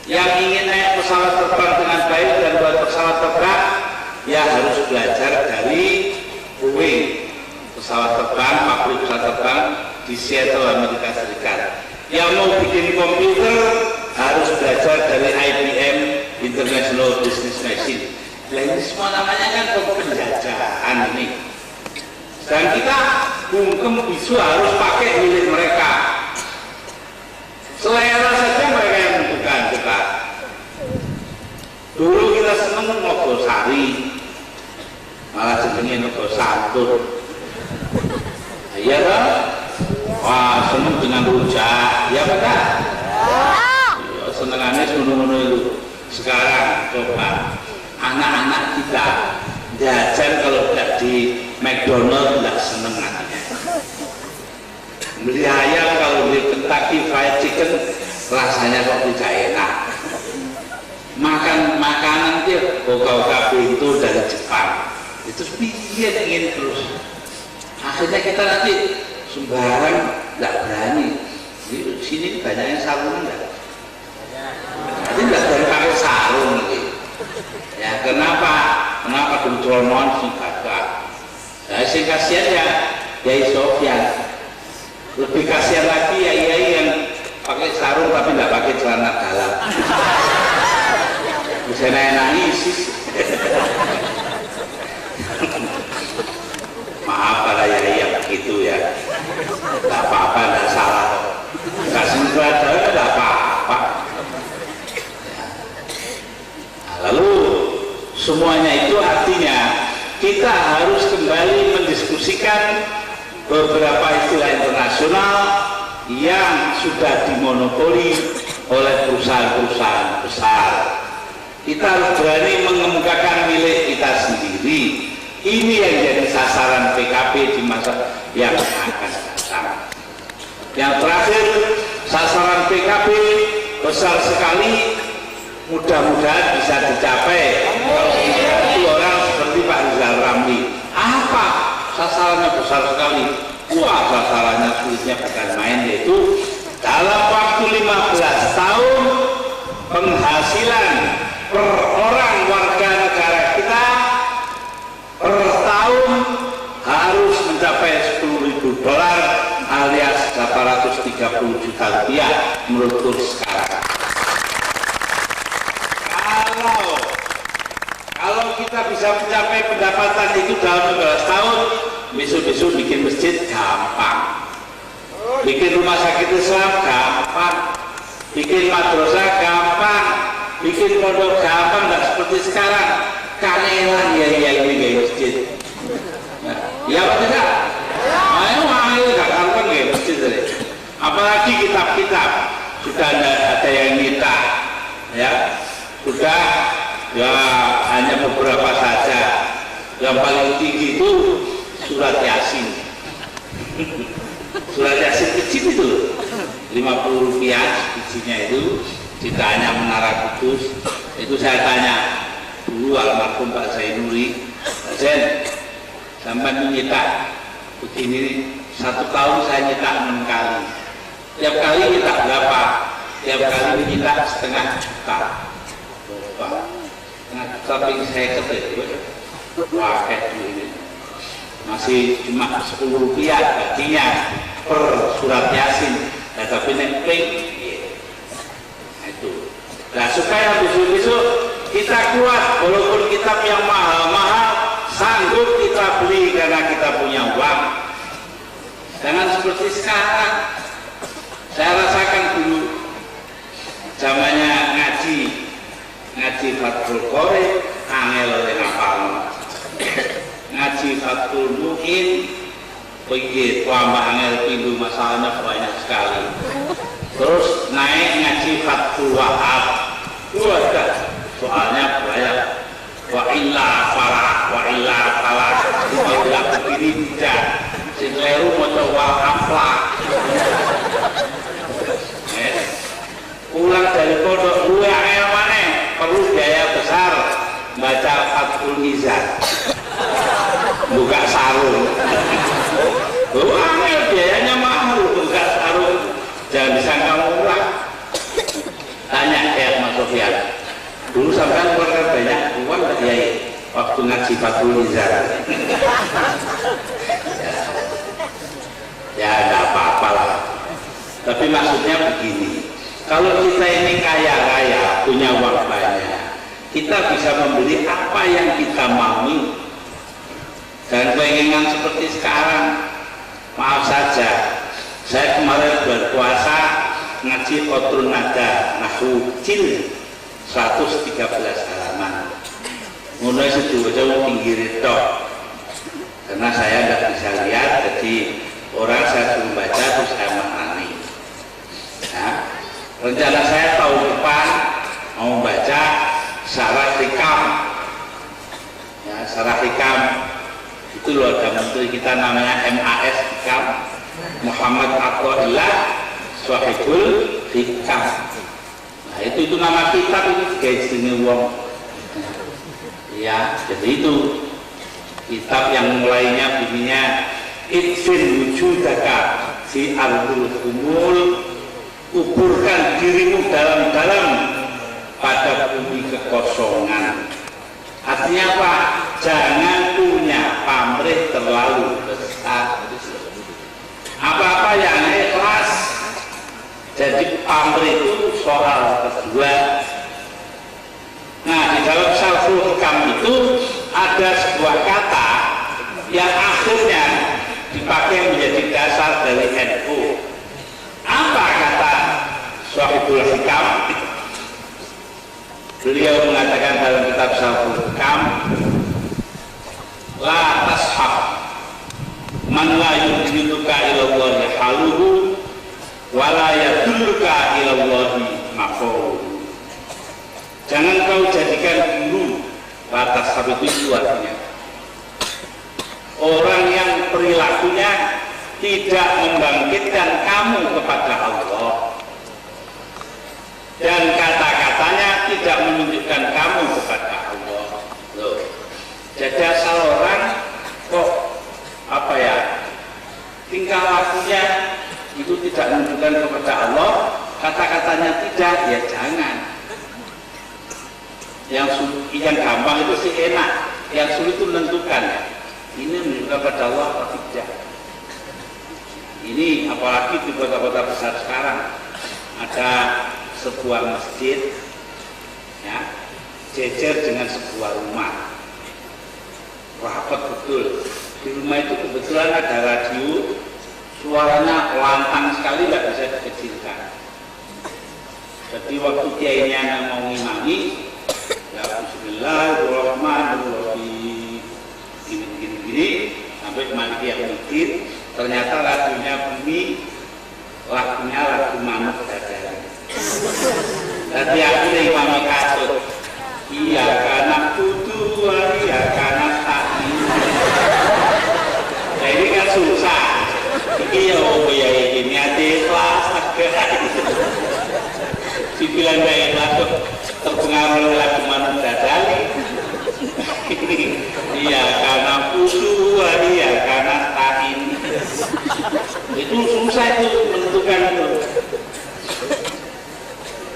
Yang ingin naik pesawat terbang dengan baik dan buat pesawat terbang, ya harus belajar dari Boeing, pesawat terbang, pabrik pesawat terbang di Seattle, Amerika Serikat. Yang mau bikin komputer harus belajar dari IBM, International Business Machine. Nah, ini semua namanya kan penjajahan ini. Dan kita bungkem bisu harus pakai milik mereka. Selera saja mereka yang menentukan kita. Dulu kita seneng Nogosari, malah jenenge Nogosantun. Iya kan? Wah, seneng dengan rujak, ya benar. Ya, senengannya ngono-ngono itu. Sekarang coba anak-anak kita jajan kalau tidak di McDonald tidak seneng hatinya. Beli ayam kalau beli Kentucky Fried Chicken rasanya kok tidak enak. Makan makanan dia buka-buka pintu dari Jepang itu piye ingin terus. Akhirnya kita nanti sembarang tidak berani. Di sini banyak yang sarung enggak? Jadi tidak berani pakai sarung lagi. Ya kenapa? Kenapa kontrolon sing kakak? Nah, sing kasihan ya Yai Sofyan. Lebih kasihan lagi yai yang pakai sarung tapi tidak pakai celana dalam. Bisa nangis. Maaf para yai yang begitu ya. Tidak apa-apa, tidak salah. Kasih celana tidak apa-apa. Nah, lalu semuanya itu artinya kita harus kembali mendiskusikan beberapa istilah internasional yang sudah dimonopoli oleh perusahaan-perusahaan besar. Kita harus berani mengemukakan milik kita sendiri. Ini yang jadi sasaran PKB di masa yang akan datang. Yang terakhir, sasaran PKB besar sekali, mudah-mudahan bisa dicapai. Kalau itu orang seperti Pak Rizal Ramli, apa sasarannya besar sekali? Wah, sasarannya sulitnya bukan main, yaitu dalam waktu 15 tahun penghasilan per orang warga negara kita per tahun harus mencapai $10.000 alias 830 juta rupiah menurut kurs sekarang. Kalau kita bisa mencapai pendapatan itu dalam 15 tahun, besok-besok bikin masjid gampang, bikin rumah sakit Islam gampang, bikin madrasah gampang, bikin pondok gampang, nggak seperti sekarang kanelan ya ini kayak masjid. Ya apa tidak? Ayo nggak gampang kayak masjid tadi. Apalagi kitab-kitab sudah ada yang nyita, ya sudah ya hanya beberapa saja. Yang paling tinggi itu surat Yasin. Surat Yasin kecil itu $50 bijinya itu. Ditanya Menara Kudus, itu saya tanya dulu almarhum Pak Zainuri, Zen, sampai menyita begini 1 tahun saya nyita 6 kali. Tiap kali nyita berapa? Tiap kali menyita setengah juta. Tapi saya ketemu, wah kayak ini masih cuma $10 gajinya per surat Yasin. Nah, tapi nempel. Nah, supaya besok-besok kita kuat, walaupun kitab yang mahal-mahal sanggup kita beli karena kita punya uang. Jangan seperti sekarang. Saya rasakan dulu zamannya ngaji Fathul Qorib, angel oleh hafal. Ngaji Fathul Mu'in, begitu tambah angel pindu, masalahnya banyak sekali. Terus naik ngaji Fathul Wahab, soalnya banyak. Wa illa falah, tidak begini tidak. Si keliru mau coba aflah. Pulang dari pondok lu yang mana? Perlu biaya besar baca Fathul Mizan, buka sarung. Angel biayanya mahal, buka sarung. Jangan disangka murah. Tanya kayak Mas Sofyan, dulu sampai keluarkan banyak uang nggak ya waktu ngaji Fathul Mizan? Ya nggak apa-apa lah. Tapi maksudnya begini, kalau kita ini kaya raya, punya uang banyak, kita bisa membeli apa yang kita mau. Dan pengen seperti sekarang, maaf saja, saya kemarin berpuasa ngaji Qatrun Nada Nahwu Jil 113 halaman. Mulai sejauh pinggir tok, karena saya tidak bisa lihat, jadi orang saya suruh baca terus saya maknani. Nah, rencana saya tahun depan mau baca Syarah Hikam, ya, Syarah Hikam itu loh, ada menteri kita namanya MAS Hikam, Muhammad Athaillah Shahibul Hikam. Nah itu nama kitab, itu guys ini wong ya. Jadi itu kitab yang mulainya bunyinya Idfin wujudaka fi ardul humul, kuburkan dirimu dalam-dalam pada bumi kekosongan. Artinya apa? Jangan punya pamrih terlalu besar. Apa-apa yang ikhlas. Jadi pamrih itu soal kedua. Nah, di dalam Syarhul Hikam itu ada sebuah kata yang akhirnya dipakai menjadi dasar dari NU. Apa kata Shahibul Hikam? Beliau mengatakan dalam kitab Syarhul Hikam, la tashab man la yudhiluka ilallahi haluhu wa la yadulluka ilallahi maqaluhu. Jangan kau jadikan guru. La tashab itu artinya orang yang perilakunya tidak membangkitkan kamu kepada Allah dan kata-katanya tidak menunjukkan kamu kepada Allah. Loh. Jadi asal orang kok apa ya, tingkah lakunya itu tidak menunjukkan kepada Allah, kata-katanya tidak, ya jangan. Yang gampang itu sih enak, yang sulit itu menentukan ini menunjukkan kepada Allah atau tidak. Ini apalagi di kota-kota besar sekarang ada sebuah masjid ya, jejer dengan sebuah rumah, rapat betul. Di rumah itu kebetulan ada radio, suaranya lantang sekali, nggak bisa dikecilkan. Jadi waktu kiainya mau ngimami, ya Bismillahirrahmanirrahim, gini sampai mati yang mikir, ternyata lagunya bunyi, lagunya lagu Manuk Dadari. Jadi aku dari imami kasut, iya karena kudu, iya karena tadi. Nah ini kan susah. Iya, oh ya ini ada kelas agak. Dibilang gak enak terpengaruh lagu Manuk Dadari. Iya karena kudu, iya karena tadi. Itu susah itu menentukan itu.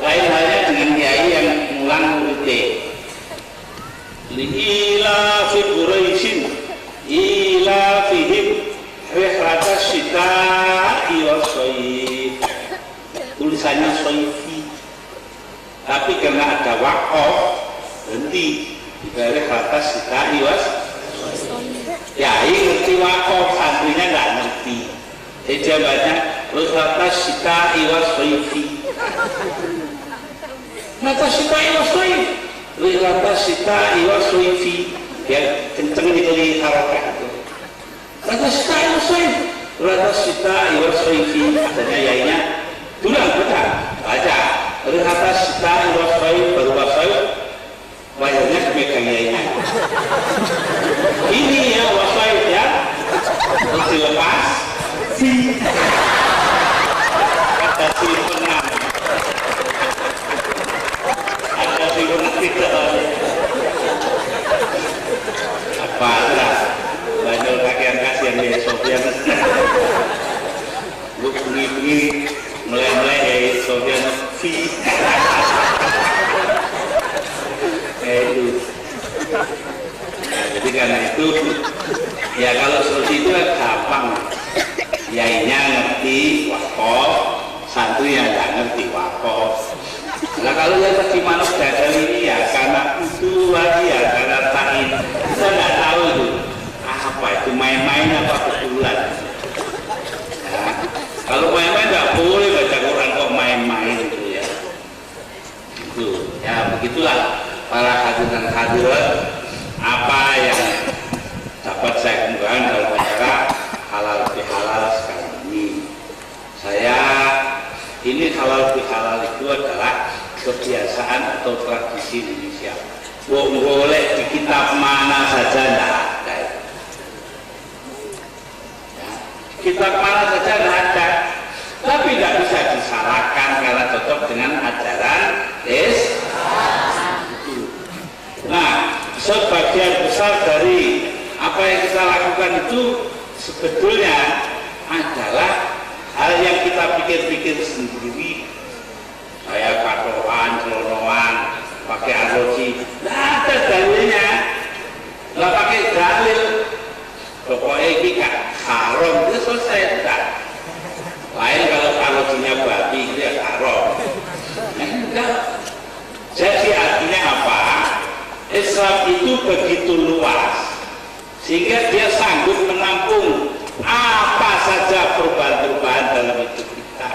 Lain halnya dengan kiai yang mulang muridnya. Ila fi Quraisyin ila fihim rihlata syita'i was-shayf. Tulisannya shayfi, tapi karena ada waqaf berhenti di rihlata syita'i was-shayf. Kiai ngerti waqaf, santrinya nggak ngerti. Jadi jawabannya rihlata syita'i was-shayfi. Mata syita'i was-shayf, rihlata syita'i was-shayfi. Ya kenceng dikali harokat itu. Mata syita'i was-shayf, rihlata syita'i was-shayfi. Adanya yainya tulang baca rihlata syita'i was-shayf, baru was-shayf wajahnya pemegang yainya. Ini ya was-shayf ya, terus dilepas si ada si penang. Apa lah banyak kakian kasihan ya Sofyan. Gue bunyi mulai ya Sofyan V. Itu. Nah, jadi karena itu ya kalau seperti itu gampang. Yainya ngerti wakaf, santri yang nggak ngerti wakaf. Nah kalau yang tadi Manuk Dadari ini ya karena Ya begitulah para hadirin hadirat apa yang dapat saya kemukakan dalam acara halal bihalal sekarang ini. Ini halal bihalal itu adalah kebiasaan atau tradisi Indonesia. Boleh di kitab mana saja tidak ada. Ya, kitab mana saja tidak ada, tapi tidak bisa disalahkan karena cocok dengan ajaran Islam. Nah, sebagian besar dari apa yang kita lakukan itu sebetulnya adalah hal yang kita pikir-pikir sendiri. Saya katoan, celonoan, pakai arloji, tidak ada dalilnya, nggak pakai dalil. Pokoknya ini gak haram, itu selesai sudah. Lain kalau arlojinya babi, itu ya haram. Enggak. Jadi artinya apa? Islam itu begitu luas sehingga dia sanggup menampung apa saja perubahan-perubahan dalam hidup kita.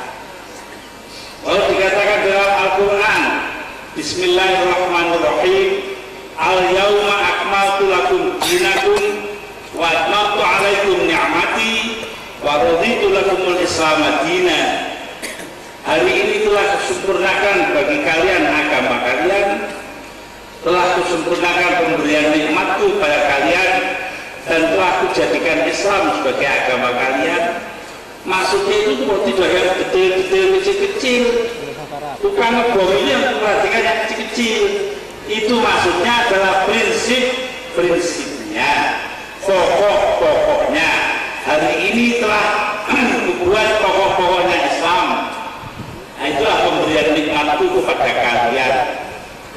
Kalau dikatakan dalam Al-Quran, Bismillahirrahmanirrahim, Al-yawma akmaltu lakum dinakum wa atmamtu alaikum ni'mati wa raditu lakumul Islam madina. Hari ini telah kusempurnakan bagi kalian agama kalian, telah kusempurnakan pemberian nikmatku pada kalian, dan telah kujadikan Islam sebagai agama kalian. Maksudnya itu tidak yang detail-detail kecil-kecil, bukan ngebohongi yang perhatikan yang kecil-kecil. Itu maksudnya adalah prinsip-prinsipnya, pokok-pokoknya. Hari ini telah membuat pokok-pokoknya Islam. Nah, itulah pemberian nikmatku kepada kalian.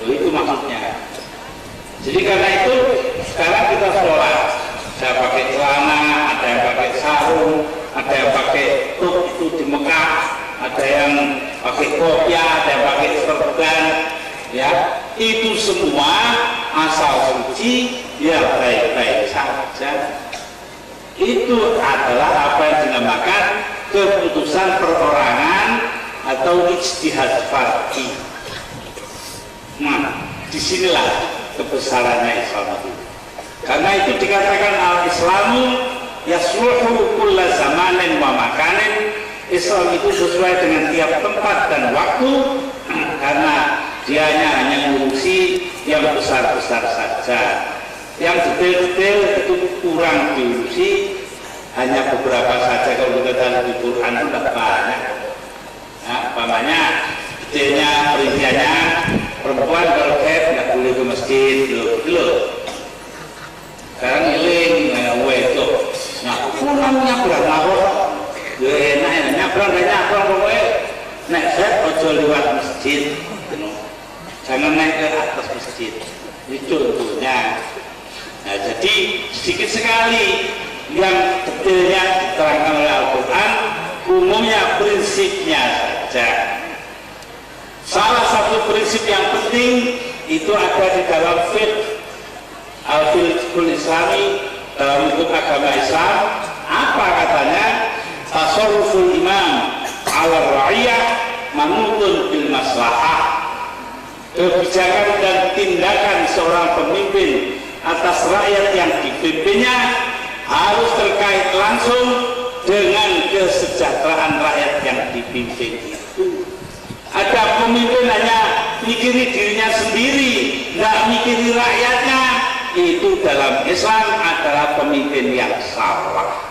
Itu maksudnya. Jadi karena itu sekarang kita sholat, saya pakai celana, ada yang pakai sarung, ada yang pakai tuk itu di Mekah, ada yang pakai kopiah, ada yang pakai serban, ya itu semua asal suci, ya baik-baik saja. Itu adalah apa yang dinamakan keputusan perorangan atau ijtihad fardhi. Nah, disinilah kebesarannya Islam itu. Karena itu dikatakan al-Islamu yasluhu kulla zamanin wa makanin. Islam itu sesuai dengan tiap tempat dan waktu, karena dianya hanya mengurusi yang besar-besar saja. Yang detail-detail itu kurang diurusi, hanya beberapa saja. Kalau kita lihat di Quran itu tidak banyak. Nah, umpamanya detailnya, perinciannya, perempuan kalau haid tidak boleh ke masjid, belum. Sekarang ngiling, itu, nah pulangnya berat ngawur, enak, nyabrang pokoknya, naik haid ojo lewat masjid, jangan naik ke atas masjid, itu contohnya. Nah, jadi sedikit sekali yang detailnya diterangkan oleh Al-Quran, umumnya prinsipnya saja. Salah satu prinsip yang penting itu ada di dalam fiqh al-fiqhul islami, dalam hukum agama Islam. Apa katanya? Tasarruful imam ala ra'iyah manutun bil maslahah. Kebijakan dan tindakan seorang pemimpin atas rakyat yang dipimpinnya harus terkait langsung dengan kesejahteraan rakyat yang dipimpin itu. Ada pemimpin hanya mikiri dirinya sendiri, nggak mikiri rakyatnya, itu dalam Islam adalah pemimpin yang salah.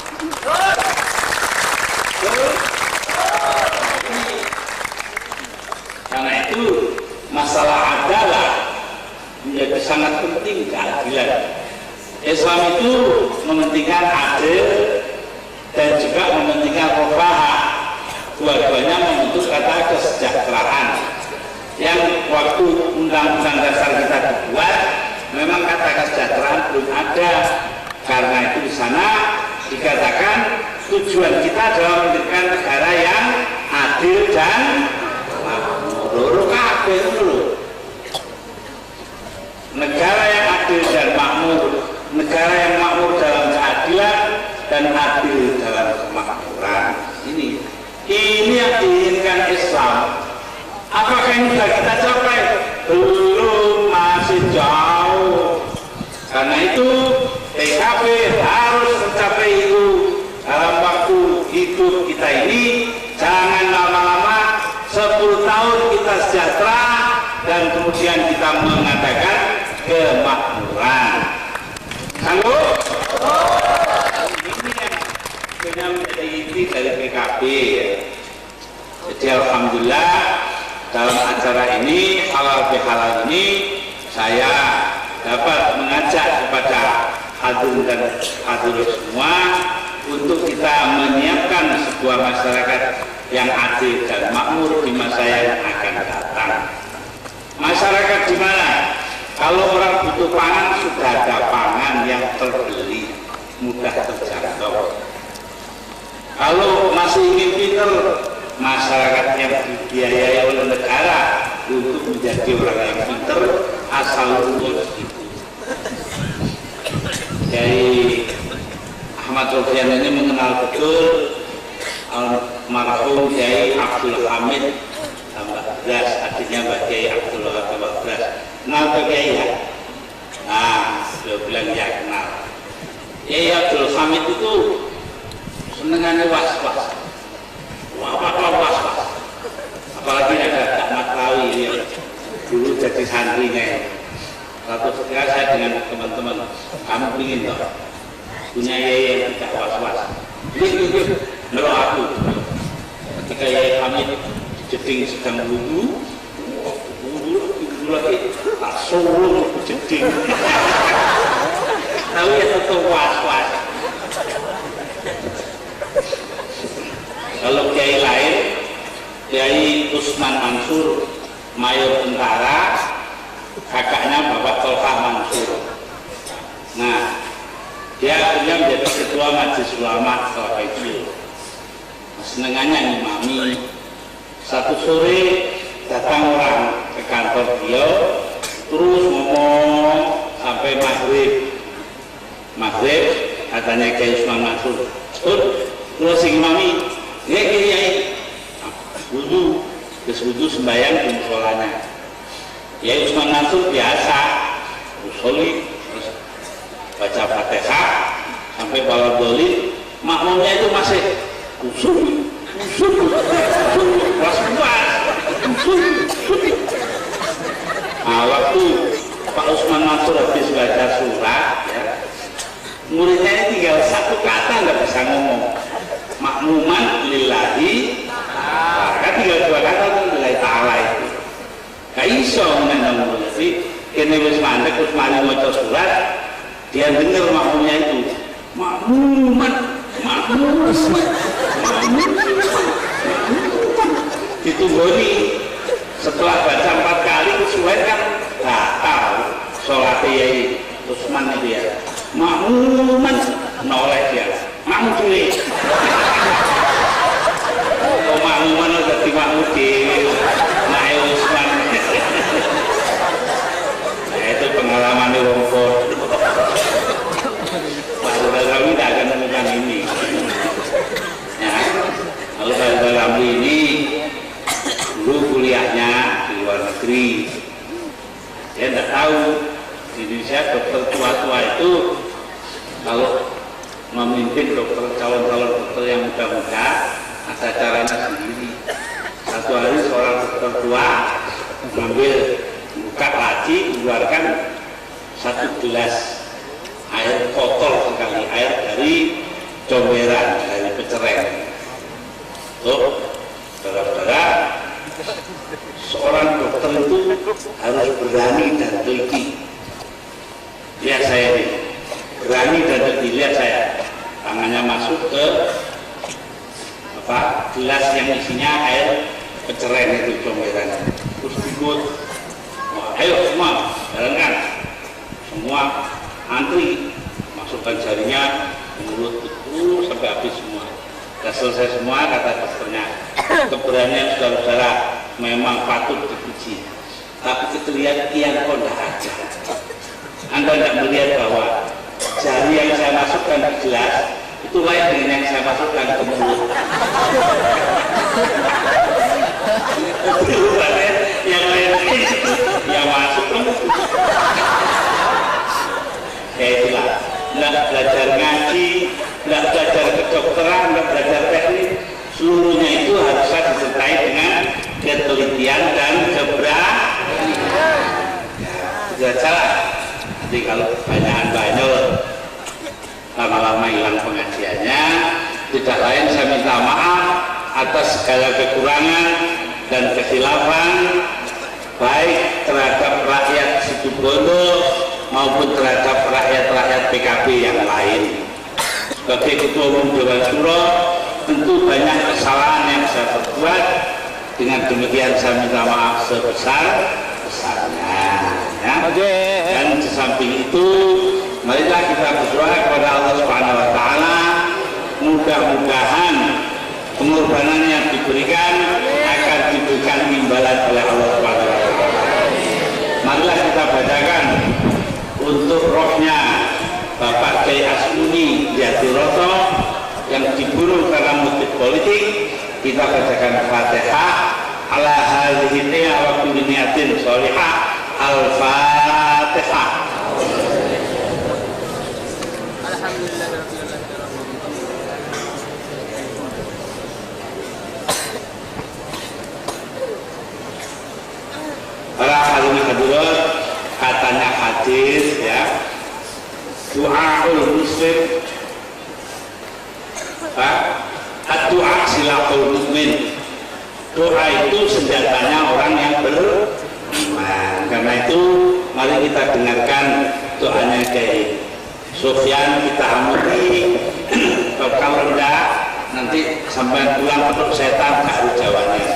Karena itu masalah adalah menjadi sangat penting, keadilan. Islam itu mementingkan adil dan juga mementingkan rofahah. Dua-duanya membentuk kata kesejahteraan. Yang waktu undang-undang dasar kita dibuat, memang kata kesejahteraan belum ada. Karena itu di sana dikatakan tujuan kita adalah mendirikan negara yang adil dan makmur. Negara yang adil dan makmur, negara yang makmur dalam keadilan dan adil dalam kemakmuran. Ini yang diinginkan Islam. Apakah ini sudah kita capai? belum, masih jauh. Karena itu TKP harus mencapai itu dalam waktu hidup kita ini. Jangan lama-lama, 10 tahun kita sejahtera dan kemudian kita mengadakan kemakmuran. Sanggup? Ini yang menjadi inti dari PKB. Jadi alhamdulillah dalam acara ini, halal bihalal ini, saya dapat mengajak kepada hadirin dan hadirat semua untuk kita menyiapkan sebuah masyarakat yang adil dan makmur di masa yang akan datang. Masyarakat di mana? Kalau orang butuh pangan, sudah ada pangan yang terbeli, mudah terjangkau. Kalau masih ingin pintar, masyarakat yang dibiayai oleh negara untuk menjadi orang yang pintar asal lulus itu. Jadi Ahmad Rofian ini mengenal betul almarhum Kiai Abdul Hamid Tambak Beras, artinya Mbak Kiai Abdul Hamid Tambak Beras. Kenal Pak Kiai ya? Nah, dia bilang ya kenal. Kiai Abdul Hamid itu senengannya was-was. Apa was-was? Apalagi ada Ahmad Rawi yang dulu jadi santrinya. Suatu ketika saya dengan teman-teman, kamu ingin toh punya yaya yang tidak was-was. Ini menurut aku, ketika yaya kami jeding sedang wudhu lagi langsung jeding. Tapi ya tetap was-was. Kalau kiai lain, Kiai Usman Mansur, mayor tentara, kakaknya Bapak Tolha Mansur. Nah, dia akhirnya menjadi ketua majelis ulama setelah itu. Senengannya ngimami. Satu sore datang orang ke kantor beliau, terus ngomong sampai maghrib katanya Kiai Usman Mansur, terus sing ngimami, ya Kiai wudhu, terus wudhu sembahyang di musholanya. Kiai Usman Mansur biasa usolli, terus baca Fatihah sampai bawah doli, makmumnya itu masih usul was-was. Nah, waktu Pak Usman Mansur habis baca surat, ya, muridnya ini tinggal satu kata nggak bisa ngomong, makmuman lillahi, kan tinggal dua kata tuh lillahi ta'ala itu. Gak iso menandang jadi kene wis mandek terus mari maca surat, dia dengar makmumnya itu makmuman ditunggu setelah baca 4 kali kesuwen kan batal sholat Kiai Usman itu ya, makmuman noleh dia makmum cilik. Oh makmuman udah di makmum cilik. Nah Usman nah itu pengalaman di Wongkor. Pak Ramli tidak akan menemukan ini ya. Kalau Pak Ramli ini dulu kuliahnya di luar negeri, dia tidak tahu di Indonesia dokter tua-tua itu kalau memimpin dokter calon-calon dokter yang muda-muda ada caranya sendiri. Satu hari seorang dokter tua mengambil buka laci, mengeluarkan 1 gelas air kotor sekali, air dari comberan, dari pecereng. Tuh, saudara-saudara, seorang dokter itu harus berani dan teliti. Lihat saya ini, berani dan teliti. Lihat saya, tangannya masuk ke gelas yang isinya air pecereng itu comberan. Terus ikut, ayo semua, jalankan. Semua antri, masukkan jarinya, mulut itu sampai habis semua. Sudah selesai semua, kata dokternya. Keberanian saudara-saudara memang patut dipuji, tapi kita lihat yang kondak aja. Anda tidak melihat bahwa jari yang saya masukkan ke gelas itu lain dengan yang saya masukkan ke mulut. Yang lain ya masuk kayak itulah. Nggak belajar ngaji, nggak belajar kedokteran, nggak belajar teknik, seluruhnya itu harusnya disertai dengan ketelitian dan keberanian. Ya, salah. Jadi kalau banyak lama-lama hilang pengajiannya, tidak lain saya minta maaf atas segala kekurangan dan kekhilafan baik terhadap rakyat Situbondo maupun terhadap rakyat-rakyat PKB yang lain. Sebagai Ketua Umum Dewan Syuro, tentu banyak kesalahan yang saya perbuat. Dengan demikian saya minta maaf sebesar-besarnya. Ya. Dan di samping itu, marilah kita berdoa kepada Allah Subhanahu Wa Taala, mudah-mudahan pengorbanan yang diberikan akan diberikan imbalan oleh Allah Subhanahu Wa Taala. Marilah kita bacakan untuk rohnya Bapak Kiai Asmuni Yadiroto yang dibunuh karena motif politik. Kita bacakan Fatihah ala hadhihi niyah wa kulli niyatin sholihah. Al-Fatihah. Para hadirin hadirat, katanya hadis ya, doaul muslim, doa silahul mukmin. Doa itu senjatanya orang yang beriman. Karena itu mari kita dengarkan doanya Kiai Sofyan, kita amati. Kalau rendah nanti sampai pulang untuk setan gak ada jawabannya.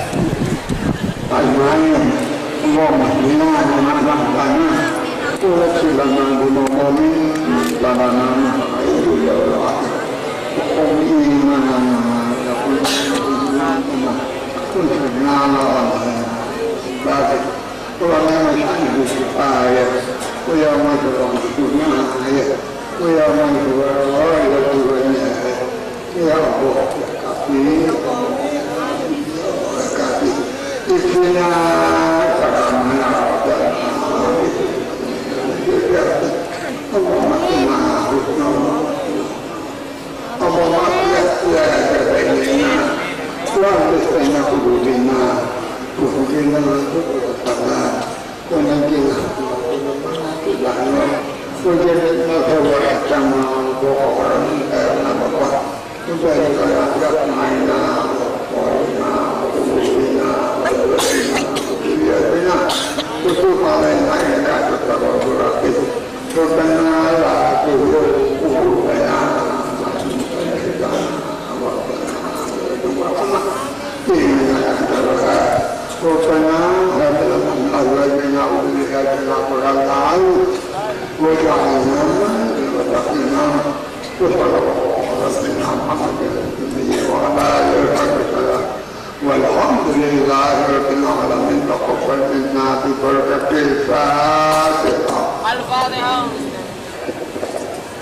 Allahumma inna namaskana wa silana gunomi lana ayyullah wa imana ya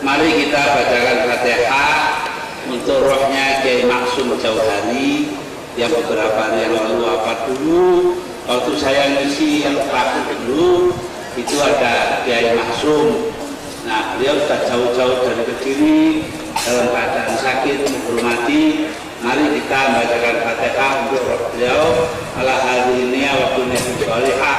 Mari kita bacakan Fatihah untuk rohnya Kiai Maksum Jauhani yang beberapa hari yang lalu wafat dulu. Waktu saya ngisi yang terakhir dulu itu ada Kiai Maksum. Nah, beliau sudah jauh-jauh dari Kediri dalam keadaan sakit menghormati. Mari kita bacakan Fatihah untuk roh beliau. Ala hadhihi niyah wa kulli sholihah.